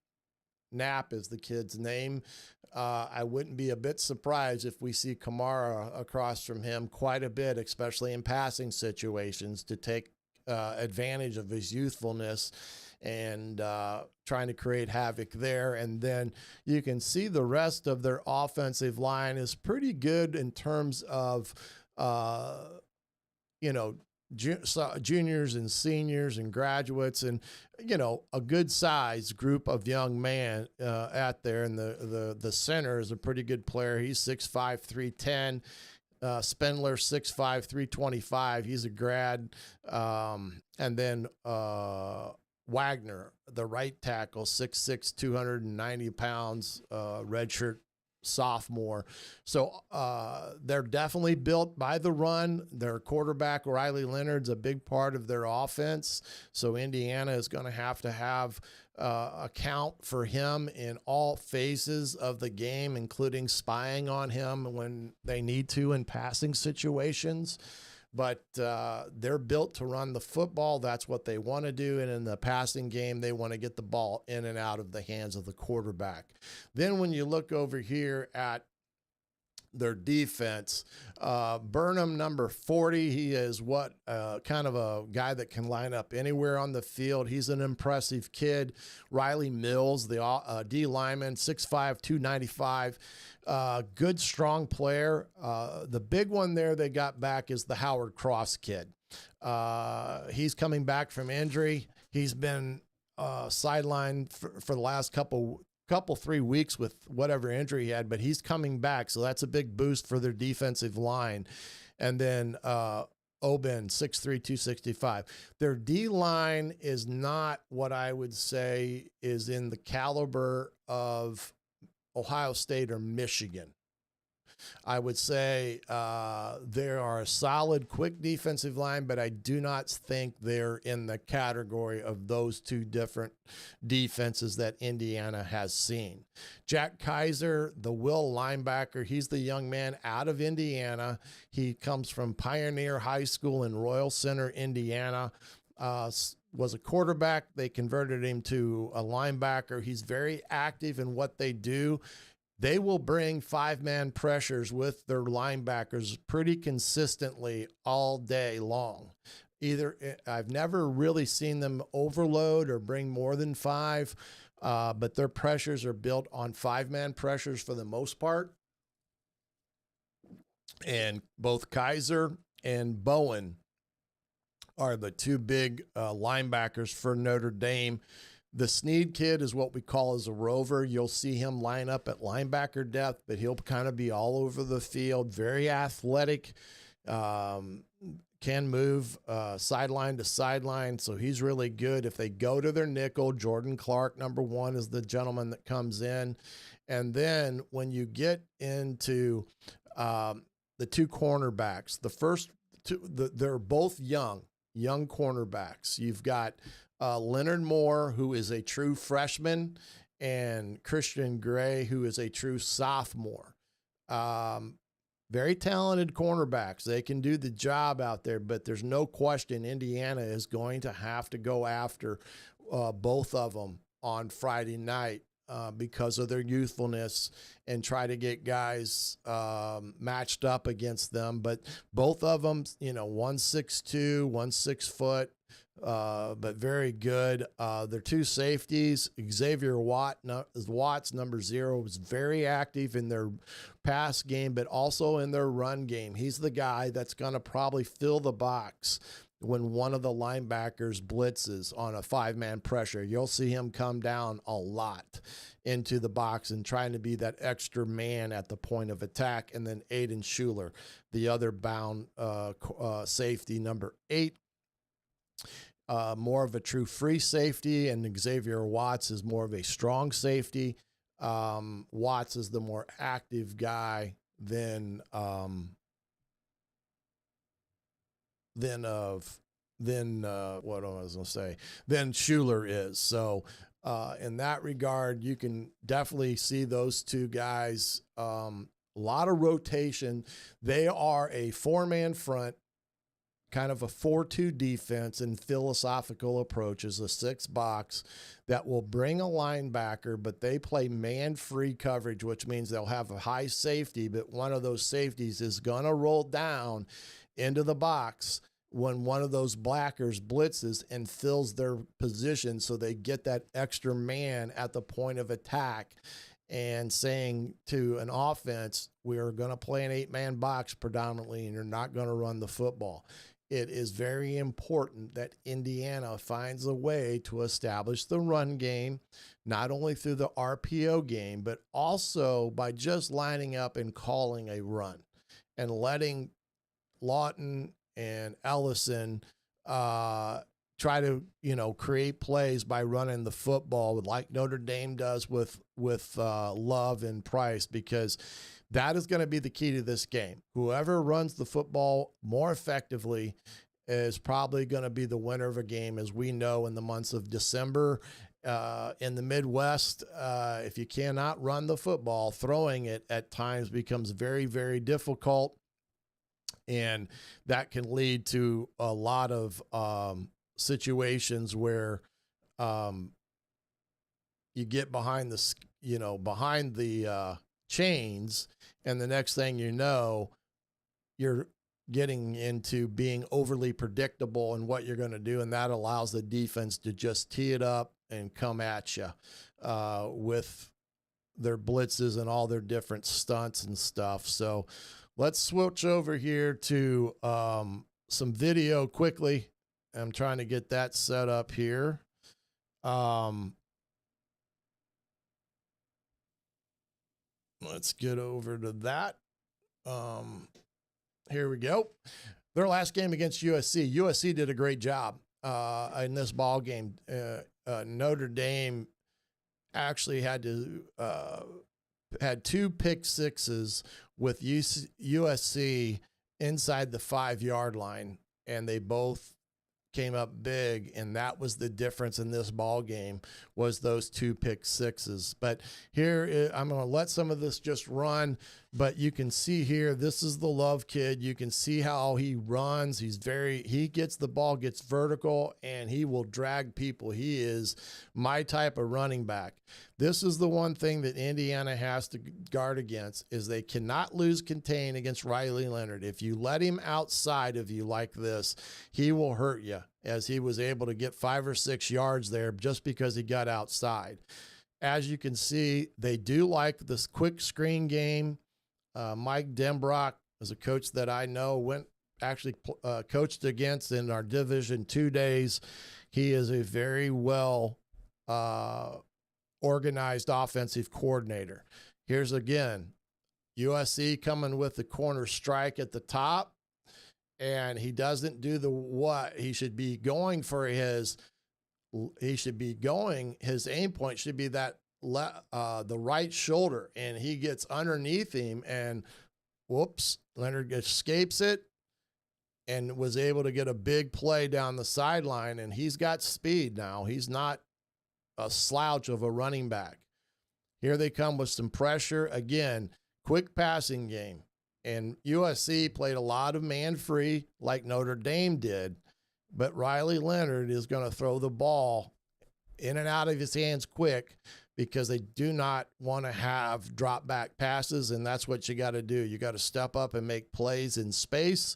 Knapp is the kid's name. I wouldn't be a bit surprised if we see Kamara across from him quite a bit, especially in passing situations, to take advantage of his youthfulness and trying to create havoc there. And then you can see the rest of their offensive line is pretty good in terms of, juniors and seniors and graduates, and, a good sized group of young men out there. And the center is a pretty good player. He's 6'5", 310. Spindler, 6'5", 325. He's a grad. And then Wagner, the right tackle, 6'6", 290 pounds, redshirt sophomore. So they're definitely built by the run. Their quarterback, Riley Leonard's a big part of their offense. So Indiana is going to have account for him in all phases of the game, including spying on him when they need to in passing situations. But they're built to run the football. That's what they want to do. And in the passing game, they want to get the ball in and out of the hands of the quarterback. Then when you look over here at their defense, Burnham, number 40, he is kind of a guy that can line up anywhere on the field. He's an impressive kid. Riley Mills, the D lineman, 6'5", 295. Good, strong player. The big one there they got back is the Howard Cross kid. He's coming back from injury. He's been sidelined for the last couple 3 weeks with whatever injury he had, but he's coming back. So that's a big boost for their defensive line. And then Oben, 6'3", 265. Their D-line is not what I would say is in the caliber of Ohio State or Michigan. I would say they are a solid, quick defensive line, but I do not think they're in the category of those two different defenses that Indiana has seen. Jack Kaiser, the will linebacker, he's the young man out of Indiana. He comes from Pioneer High School in Royal Center, Indiana. Was a quarterback. They converted him to a linebacker. He's very active in what they do. They will bring 5-man pressures with their linebackers pretty consistently all day long. I've never really seen them overload or bring more than 5, but their pressures are built on 5-man pressures for the most part. And both Kaiser and Bowen are the two big linebackers for Notre Dame. The Snead kid is what we call as a rover. You'll see him line up at linebacker depth, but he'll kind of be all over the field. Very athletic, can move sideline to sideline, so he's really good. If they go to their nickel, Jordan Clark, number 1, is the gentleman that comes in. And then when you get into the two cornerbacks, the first two, they're both young cornerbacks. You've got Leonard Moore, who is a true freshman, and Christian Gray, who is a true sophomore. Very talented cornerbacks. They can do the job out there, but there's no question Indiana is going to have to go after both of them on Friday night because of their youthfulness and try to get guys matched up against them. But both of them, 162, 6 foot, but very good. Their two safeties, Xavier Watts, number 0, was very active in their pass game, but also in their run game. He's the guy that's going to probably fill the box when one of the linebackers blitzes on a 5-man pressure. You'll see him come down a lot into the box and trying to be that extra man at the point of attack. And then Aiden Schuler, the other bound safety, number 8. More of a true free safety, and Xavier Watts is more of a strong safety. Watts is the more active guy than Schuler is. So in that regard, you can definitely see those two guys. A lot of rotation. They are a 4-man front, kind of a 4-2 defense and philosophical approaches, a 6 box that will bring a linebacker, but they play man-free coverage, which means they'll have a high safety, but one of those safeties is going to roll down into the box when one of those blackers blitzes and fills their position, so they get that extra man at the point of attack. And saying to an offense, we are going to play an 8-man box predominantly, and you're not going to run the football. It is very important that Indiana finds a way to establish the run game, not only through the RPO game, but also by just lining up and calling a run and letting Lawton and Ellison try to, create plays by running the football like Notre Dame does with Love and Price, because that is going to be the key to this game. Whoever runs the football more effectively is probably going to be the winner of a game, as we know in the months of December. In the Midwest, if you cannot run the football, throwing it at times becomes very, very difficult. And that can lead to a lot of situations where you get behind the chains, and the next thing you know, you're getting into being overly predictable in what you're going to do, and that allows the defense to just tee it up and come at you with their blitzes and all their different stunts and stuff. So let's switch over here to some video quickly. I'm trying to get that set up here. Let's get over to that. Here we go. Their last game against USC. USC did a great job in this ball game. Notre Dame actually had 2 pick sixes with USC inside the 5-yard line, and they both came up big, and that was the difference in this ball game, was those 2 pick sixes. But here, I'm going to let some of this just run, but you can see here, this is the Love kid. You can see how he runs. He gets the ball, gets vertical, and he will drag people. He is my type of running back. This is the one thing that Indiana has to guard against, is they cannot lose contain against Riley Leonard. If you let him outside of you like this, he will hurt you, as he was able to get 5 or 6 yards there just because he got outside. As you can see, they do like this quick screen game. Mike Denbrock is a coach that I know coached against in our Division II days. He is a very well organized offensive coordinator. Here's again, USC coming with the corner strike at the top, and he doesn't do what he should be going for. His aim point should be that the right shoulder, and he gets underneath him, and whoops, Leonard escapes it and was able to get a big play down the sideline, and he's got speed now. He's not a slouch of a running back. Here they come with some pressure. Again, quick passing game. And USC played a lot of man-free like Notre Dame did, but Riley Leonard is going to throw the ball in and out of his hands quick, because they do not want to have drop back passes, and that's what you got to do. You got to step up and make plays in space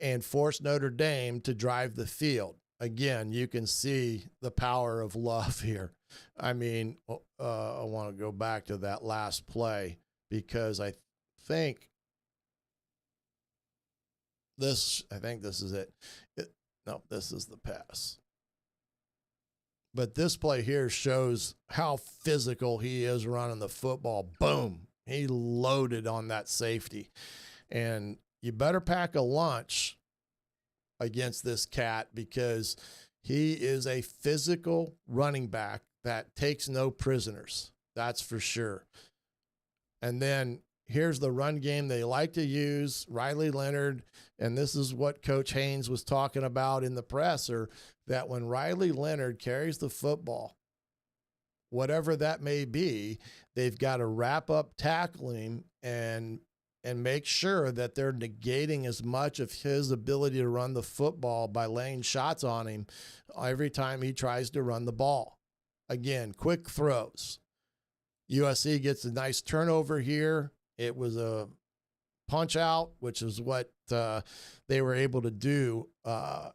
and force Notre Dame to drive the field. Again, you can see the power of Love here. I mean, I want to go back to that last play, because I think this is it. No, this is the pass. But this play here shows how physical he is running the football. Boom. He loaded on that safety. And you better pack a lunch against this cat, because he is a physical running back that takes no prisoners. That's for sure. And then here's the run game they like to use, Riley Leonard. And this is what Coach Haynes was talking about in the presser, that when Riley Leonard carries the football, whatever that may be, they've got to wrap up tackling and make sure that they're negating as much of his ability to run the football by laying shots on him every time he tries to run the ball. Again, quick throws. USC gets a nice turnover here. It was a punch out, which is what they were able to do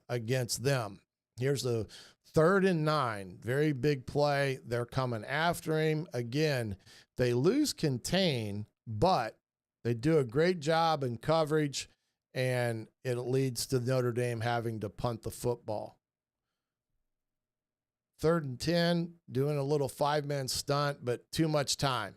against them. Here's a 3rd and 9, very big play. They're coming after him. Again, they lose contain, but they do a great job in coverage, and it leads to Notre Dame having to punt the football. 3rd and 10, doing a little 5-man stunt, but too much time.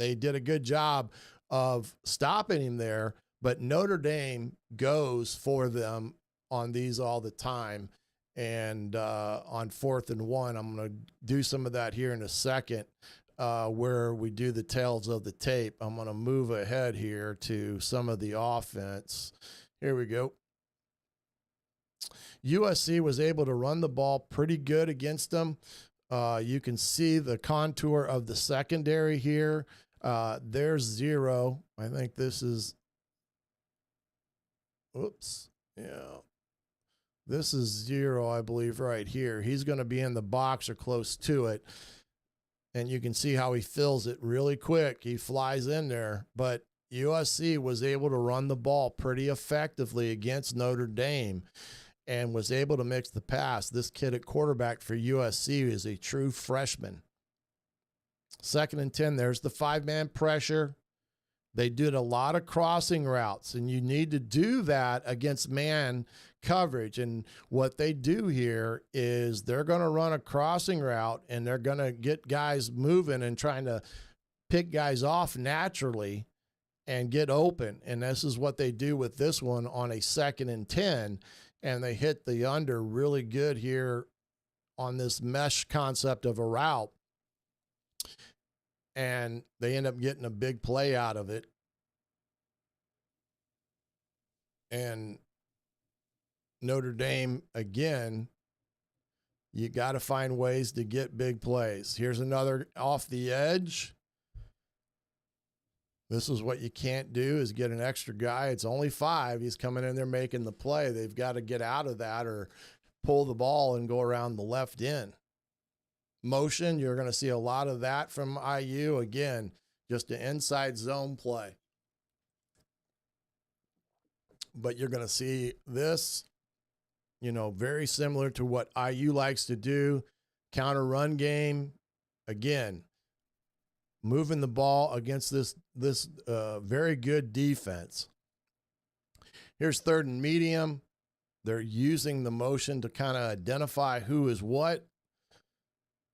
They did a good job of stopping him there, but Notre Dame goes for them on these all the time. And on 4th and 1, I'm going to do some of that here in a second, where we do the tails of the tape. I'm going to move ahead here to some of the offense. Here we go. USC was able to run the ball pretty good against them. You can see the contour of the secondary here. There's 0. I think this is, oops, yeah. This is 0, I believe, right here. He's going to be in the box or close to it. And you can see how he fills it really quick. He flies in there. But USC was able to run the ball pretty effectively against Notre Dame and was able to mix the pass. This kid at quarterback for USC is a true freshman. 2nd and 10, there's the 5-man pressure. They did a lot of crossing routes, and you need to do that against man coverage. And what they do here is they're going to run a crossing route, and they're going to get guys moving and trying to pick guys off naturally and get open. And this is what they do with this one on a 2nd and 10. And they hit the under really good here on this mesh concept of a route. And they end up getting a big play out of it. And Notre Dame, again, you got to find ways to get big plays. Here's another off the edge. This is what you can't do, is get an extra guy. It's only 5. He's coming in there making the play. They've got to get out of that or pull the ball and go around the left end. Motion, you're going to see a lot of that from IU. Again, just an inside zone play. But you're going to see this, very similar to what IU likes to do. Counter run game. Again, moving the ball against this very good defense. Here's 3rd and medium. They're using the motion to kind of identify who is what.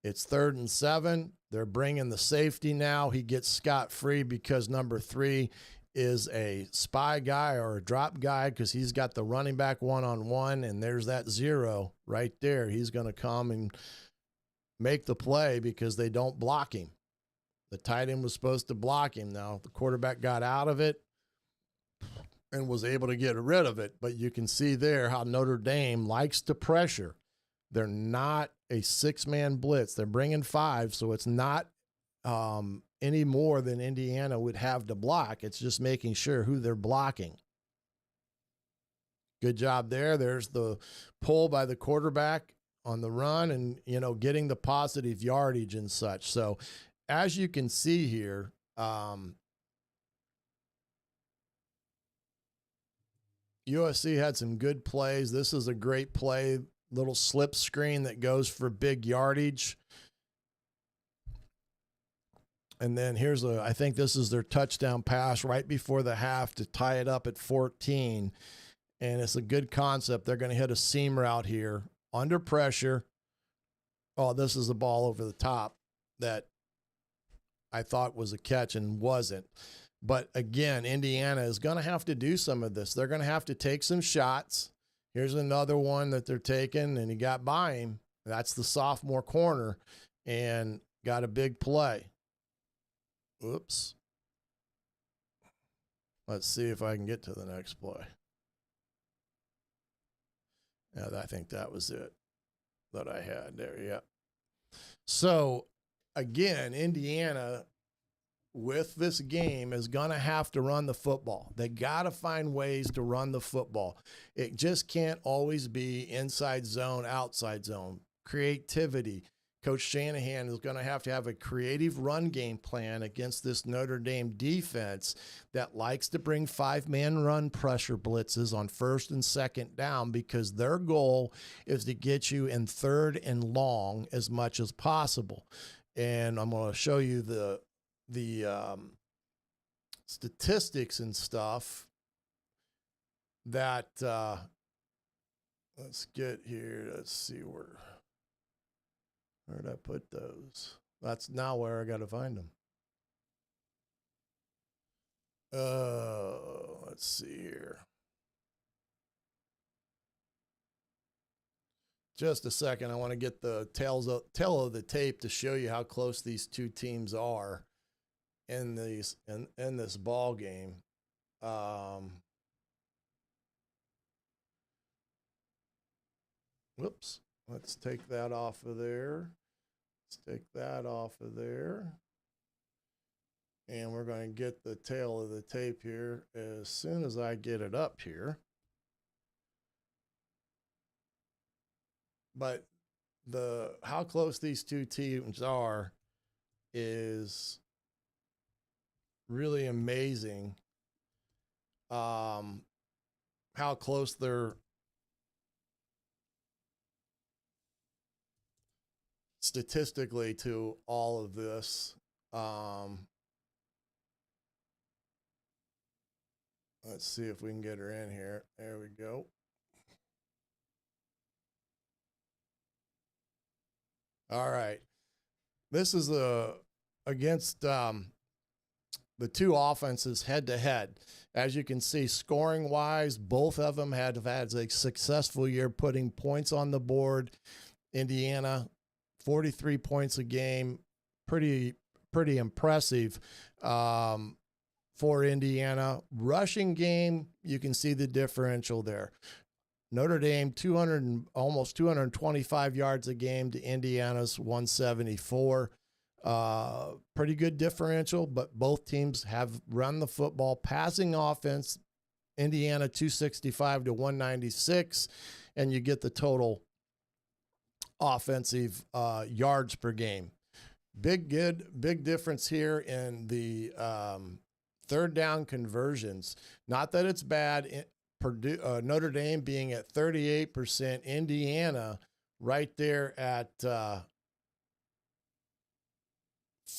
It's 3rd and 7. They're bringing the safety now. He gets scot-free because number 3 is a spy guy or a drop guy because he's got the running back one-on-one, and there's that 0 right there. He's going to come and make the play because they don't block him. The tight end was supposed to block him. Now, the quarterback got out of it and was able to get rid of it, but you can see there how Notre Dame likes to pressure. They're not a 6-man blitz. They're bringing 5, so it's not any more than Indiana would have to block. It's just making sure who they're blocking. Good job there. There's the pull by the quarterback on the run and, getting the positive yardage and such. So as you can see here, USC had some good plays. This is a great play, little slip screen that goes for big yardage. And then I think this is their touchdown pass right before the half to tie it up at 14. And it's a good concept. They're going to hit a seam route here under pressure. Oh, this is the ball over the top that I thought was a catch and wasn't. But again, Indiana is going to have to do some of this. They're going to have to take some shots. Here's another one that they're taking, and he got by him. That's the sophomore corner, and got a big play. Oops. Let's see if I can get to the next play. Yeah, I think that was it that I had there. Yeah. So, again, Indiana, with this game, is going to have to run the football. They got to find ways to run the football. It just can't always be inside zone, outside zone. Creativity. Coach Shanahan is going to have a creative run game plan against this Notre Dame defense that likes to bring 5-man run pressure blitzes on 1st and 2nd down because their goal is to get you in 3rd and long as much as possible. And I'm going to show you the statistics and stuff that let's get here. Let's see where'd I put those? That's now where I got to find them. Let's see here. Just a second. I want to get the tail of the tape to show you how close these two teams are in this ball game. Whoops. Let's take that off of there. Let's take that off of there. And we're going to get the tail of the tape here as soon as I get it up here. But how close these two teams are is really amazing. How close they're statistically to all of this. Let's see if we can get her in here. There we go. All right. This is against the two offenses head to head. As you can see, scoring wise, both of them have had a successful year putting points on the board. Indiana, 43 points a game, pretty impressive for Indiana. Rushing game, you can see the differential there. Notre Dame, almost 225 yards a game to Indiana's 174. Pretty good differential, but both teams have run the football. Passing offense, Indiana 265 to 196, and you get the total offensive yards per game. Big difference here in the third down conversions. Not that it's bad. Notre Dame being at 38%, Indiana right there at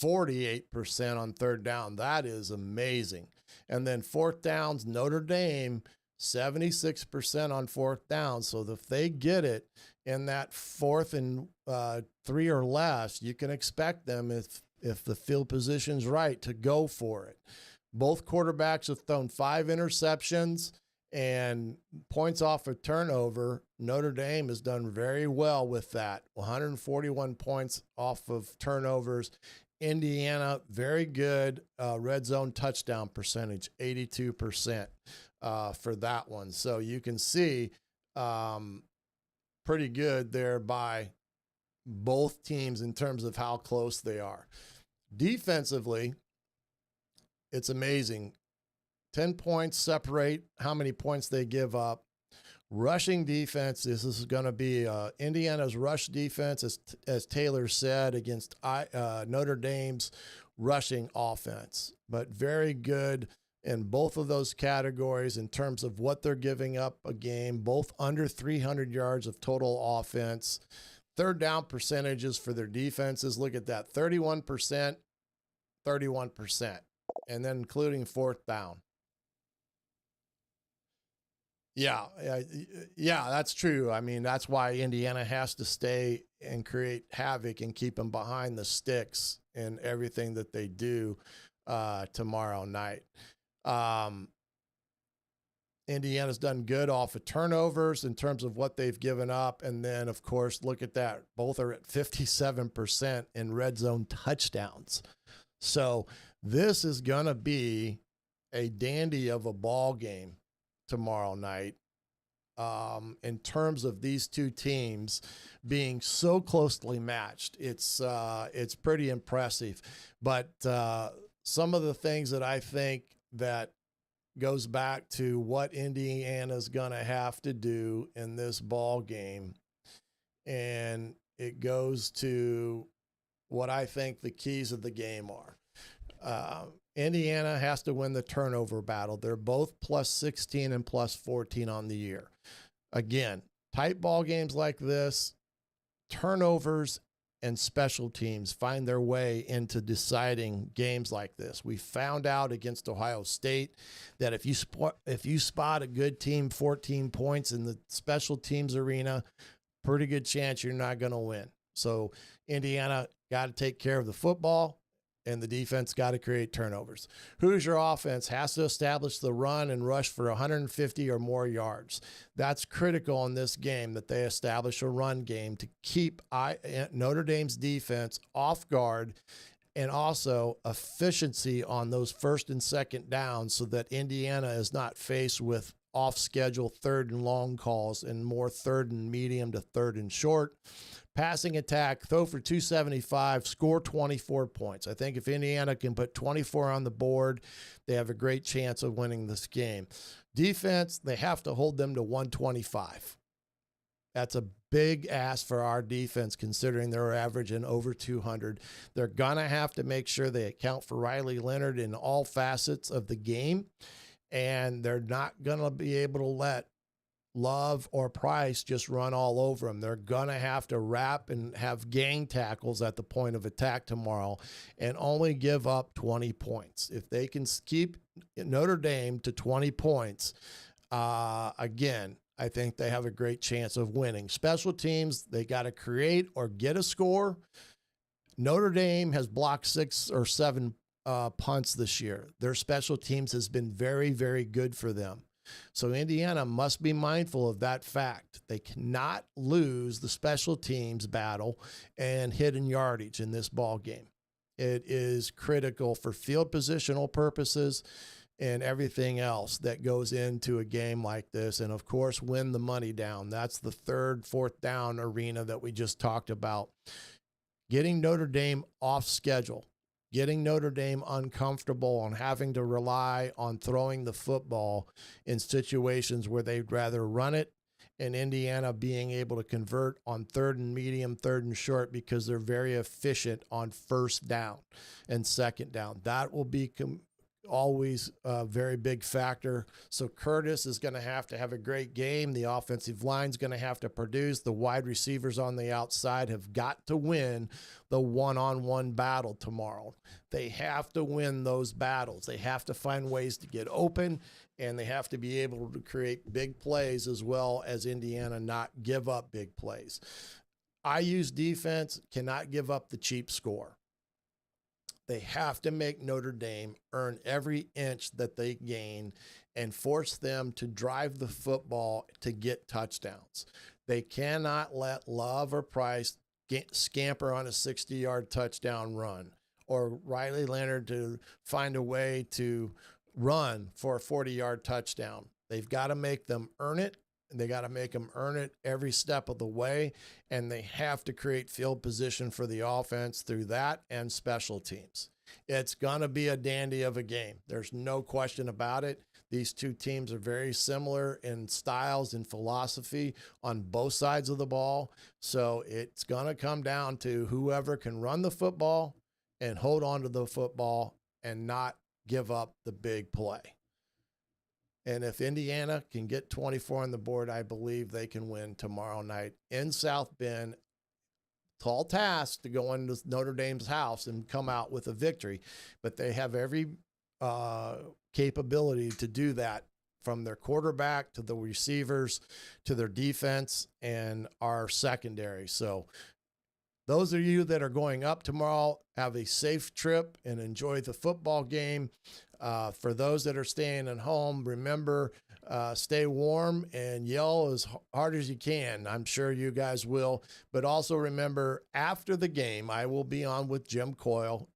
48% on third down. That is amazing. And then fourth downs, Notre Dame 76% on fourth down. So if they get it in that 4th and 3 or less, you can expect them, if the field position's right, to go for it. Both quarterbacks have thrown 5 interceptions and points off a turnover. Notre Dame has done very well with that. 141 points off of turnovers. Indiana, very good red zone touchdown percentage, 82% for that one. So you can see pretty good there by both teams in terms of how close they are. Defensively, it's amazing. 10 points separate how many points they give up. Rushing defense, this is going to be Indiana's rush defense, as Taylor said, against Notre Dame's rushing offense. But very good in both of those categories in terms of what they're giving up a game, both under 300 yards of total offense. Third down percentages for their defenses, look at that, 31%, 31%, and then including fourth down. Yeah, that's true. I mean, that's why Indiana has to stay and create havoc and keep them behind the sticks in everything that they do tomorrow night. Indiana's done good off of turnovers in terms of what they've given up. And then, of course, look at that. Both are at 57% in red zone touchdowns. So this is going to be a dandy of a ball game tomorrow night in terms of these two teams being so closely matched. It's pretty impressive. But some of the things that I think that goes back to what Indiana's going to have to do in this ball game, and it goes to what I think the keys of the game are. Indiana has to win the turnover battle. They're both plus 16 and plus 14 on the year. Again, tight ball games like this, turnovers and special teams find their way into deciding games like this. We found out against Ohio State that if you spot a good team 14 points in the special teams arena, pretty good chance you're not going to win. So Indiana got to take care of the football, and the defense got to create turnovers. Hoosier offense has to establish the run and rush for 150 or more yards. That's critical in this game, that they establish a run game to keep Notre Dame's defense off guard, and also efficiency on those first and second downs so that Indiana is not faced with off-schedule third and long calls and more third and medium to third and short. Passing attack, throw for 275, score 24 points. I think if Indiana can put 24 on the board, they have a great chance of winning this game. Defense, they have to hold them to 125. That's a big ask for our defense, considering they're averaging over 200. They're going to have to make sure they account for Riley Leonard in all facets of the game, and they're not going to be able to let Love or Price just run all over them. They're going to have to wrap and have gang tackles at the point of attack tomorrow and only give up 20 points. If they can keep Notre Dame to 20 points, again, I think they have a great chance of winning. Special teams, they got to create or get a score. Notre Dame has blocked 6 or 7 punts this year. Their special teams has been very, very good for them. So Indiana must be mindful of that fact. They cannot lose the special teams battle and hidden yardage in this ball game. It is critical for field positional purposes and everything else that goes into a game like this. And of course, win the money down. That's the third, fourth down arena that we just talked about. Getting Notre Dame off schedule, getting Notre Dame uncomfortable on having to rely on throwing the football in situations where they'd rather run it, and Indiana being able to convert on third and medium, third and short, because they're very efficient on first down and second down. That will be always a very big factor. So Curtis is going to have a great game. The offensive line's going to have to produce. The wide receivers on the outside have got to win the one-on-one battle tomorrow. They have to win those battles. They have to find ways to get open, and they have to be able to create big plays as well as Indiana not give up big plays. IU's defense cannot give up the cheap score. They have to make Notre Dame earn every inch that they gain and force them to drive the football to get touchdowns. They cannot let Love or Price scamper on a 60-yard touchdown run, or Riley Leonard to find a way to run for a 40-yard touchdown. They've got to make them earn it. They got to make them earn it every step of the way, and they have to create field position for the offense through that and special teams. It's going to be a dandy of a game. There's no question about it. These two teams are very similar in styles and philosophy on both sides of the ball, so it's going to come down to whoever can run the football and hold on to the football and not give up the big play. And if Indiana can get 24 on the board, I believe they can win tomorrow night in South Bend. Tall task to go into Notre Dame's house and come out with a victory, but they have every capability to do that, from their quarterback to the receivers to their defense and our secondary. So those of you that are going up tomorrow, have a safe trip and enjoy the football game. For those that are staying at home, remember, stay warm and yell as hard as you can. I'm sure you guys will. But also remember, after the game, I will be on with Jim Coyle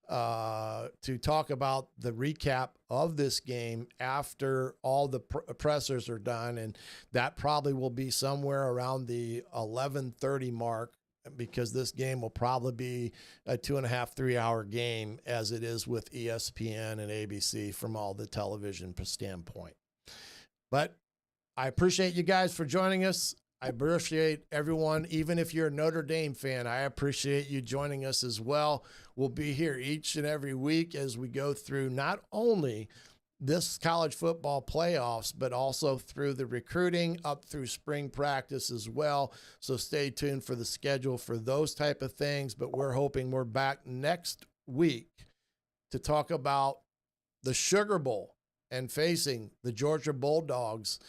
to talk about the recap of this game after all the pressers are done. And that probably will be somewhere around the 11:30 mark, because this game will probably be a 2.5, 3 hour game, as it is with ESPN and ABC from all the television standpoint. But I appreciate you guys for joining us. I appreciate everyone. Even if you're a Notre Dame fan, I appreciate you joining us as well. We'll be here each and every week as we go through not only this college football playoffs, but also through the recruiting up through spring practice as well. So stay tuned for the schedule for those type of things. But we're hoping we're back next week to talk about the Sugar Bowl and facing the Georgia Bulldogs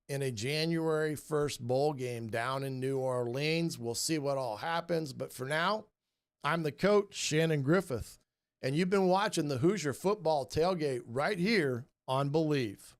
in a January 1st bowl game down in New Orleans. We'll see what all happens. But for now, I'm the coach, Shannon Griffith, and you've been watching the Hoosier Football Tailgate right here on Believe.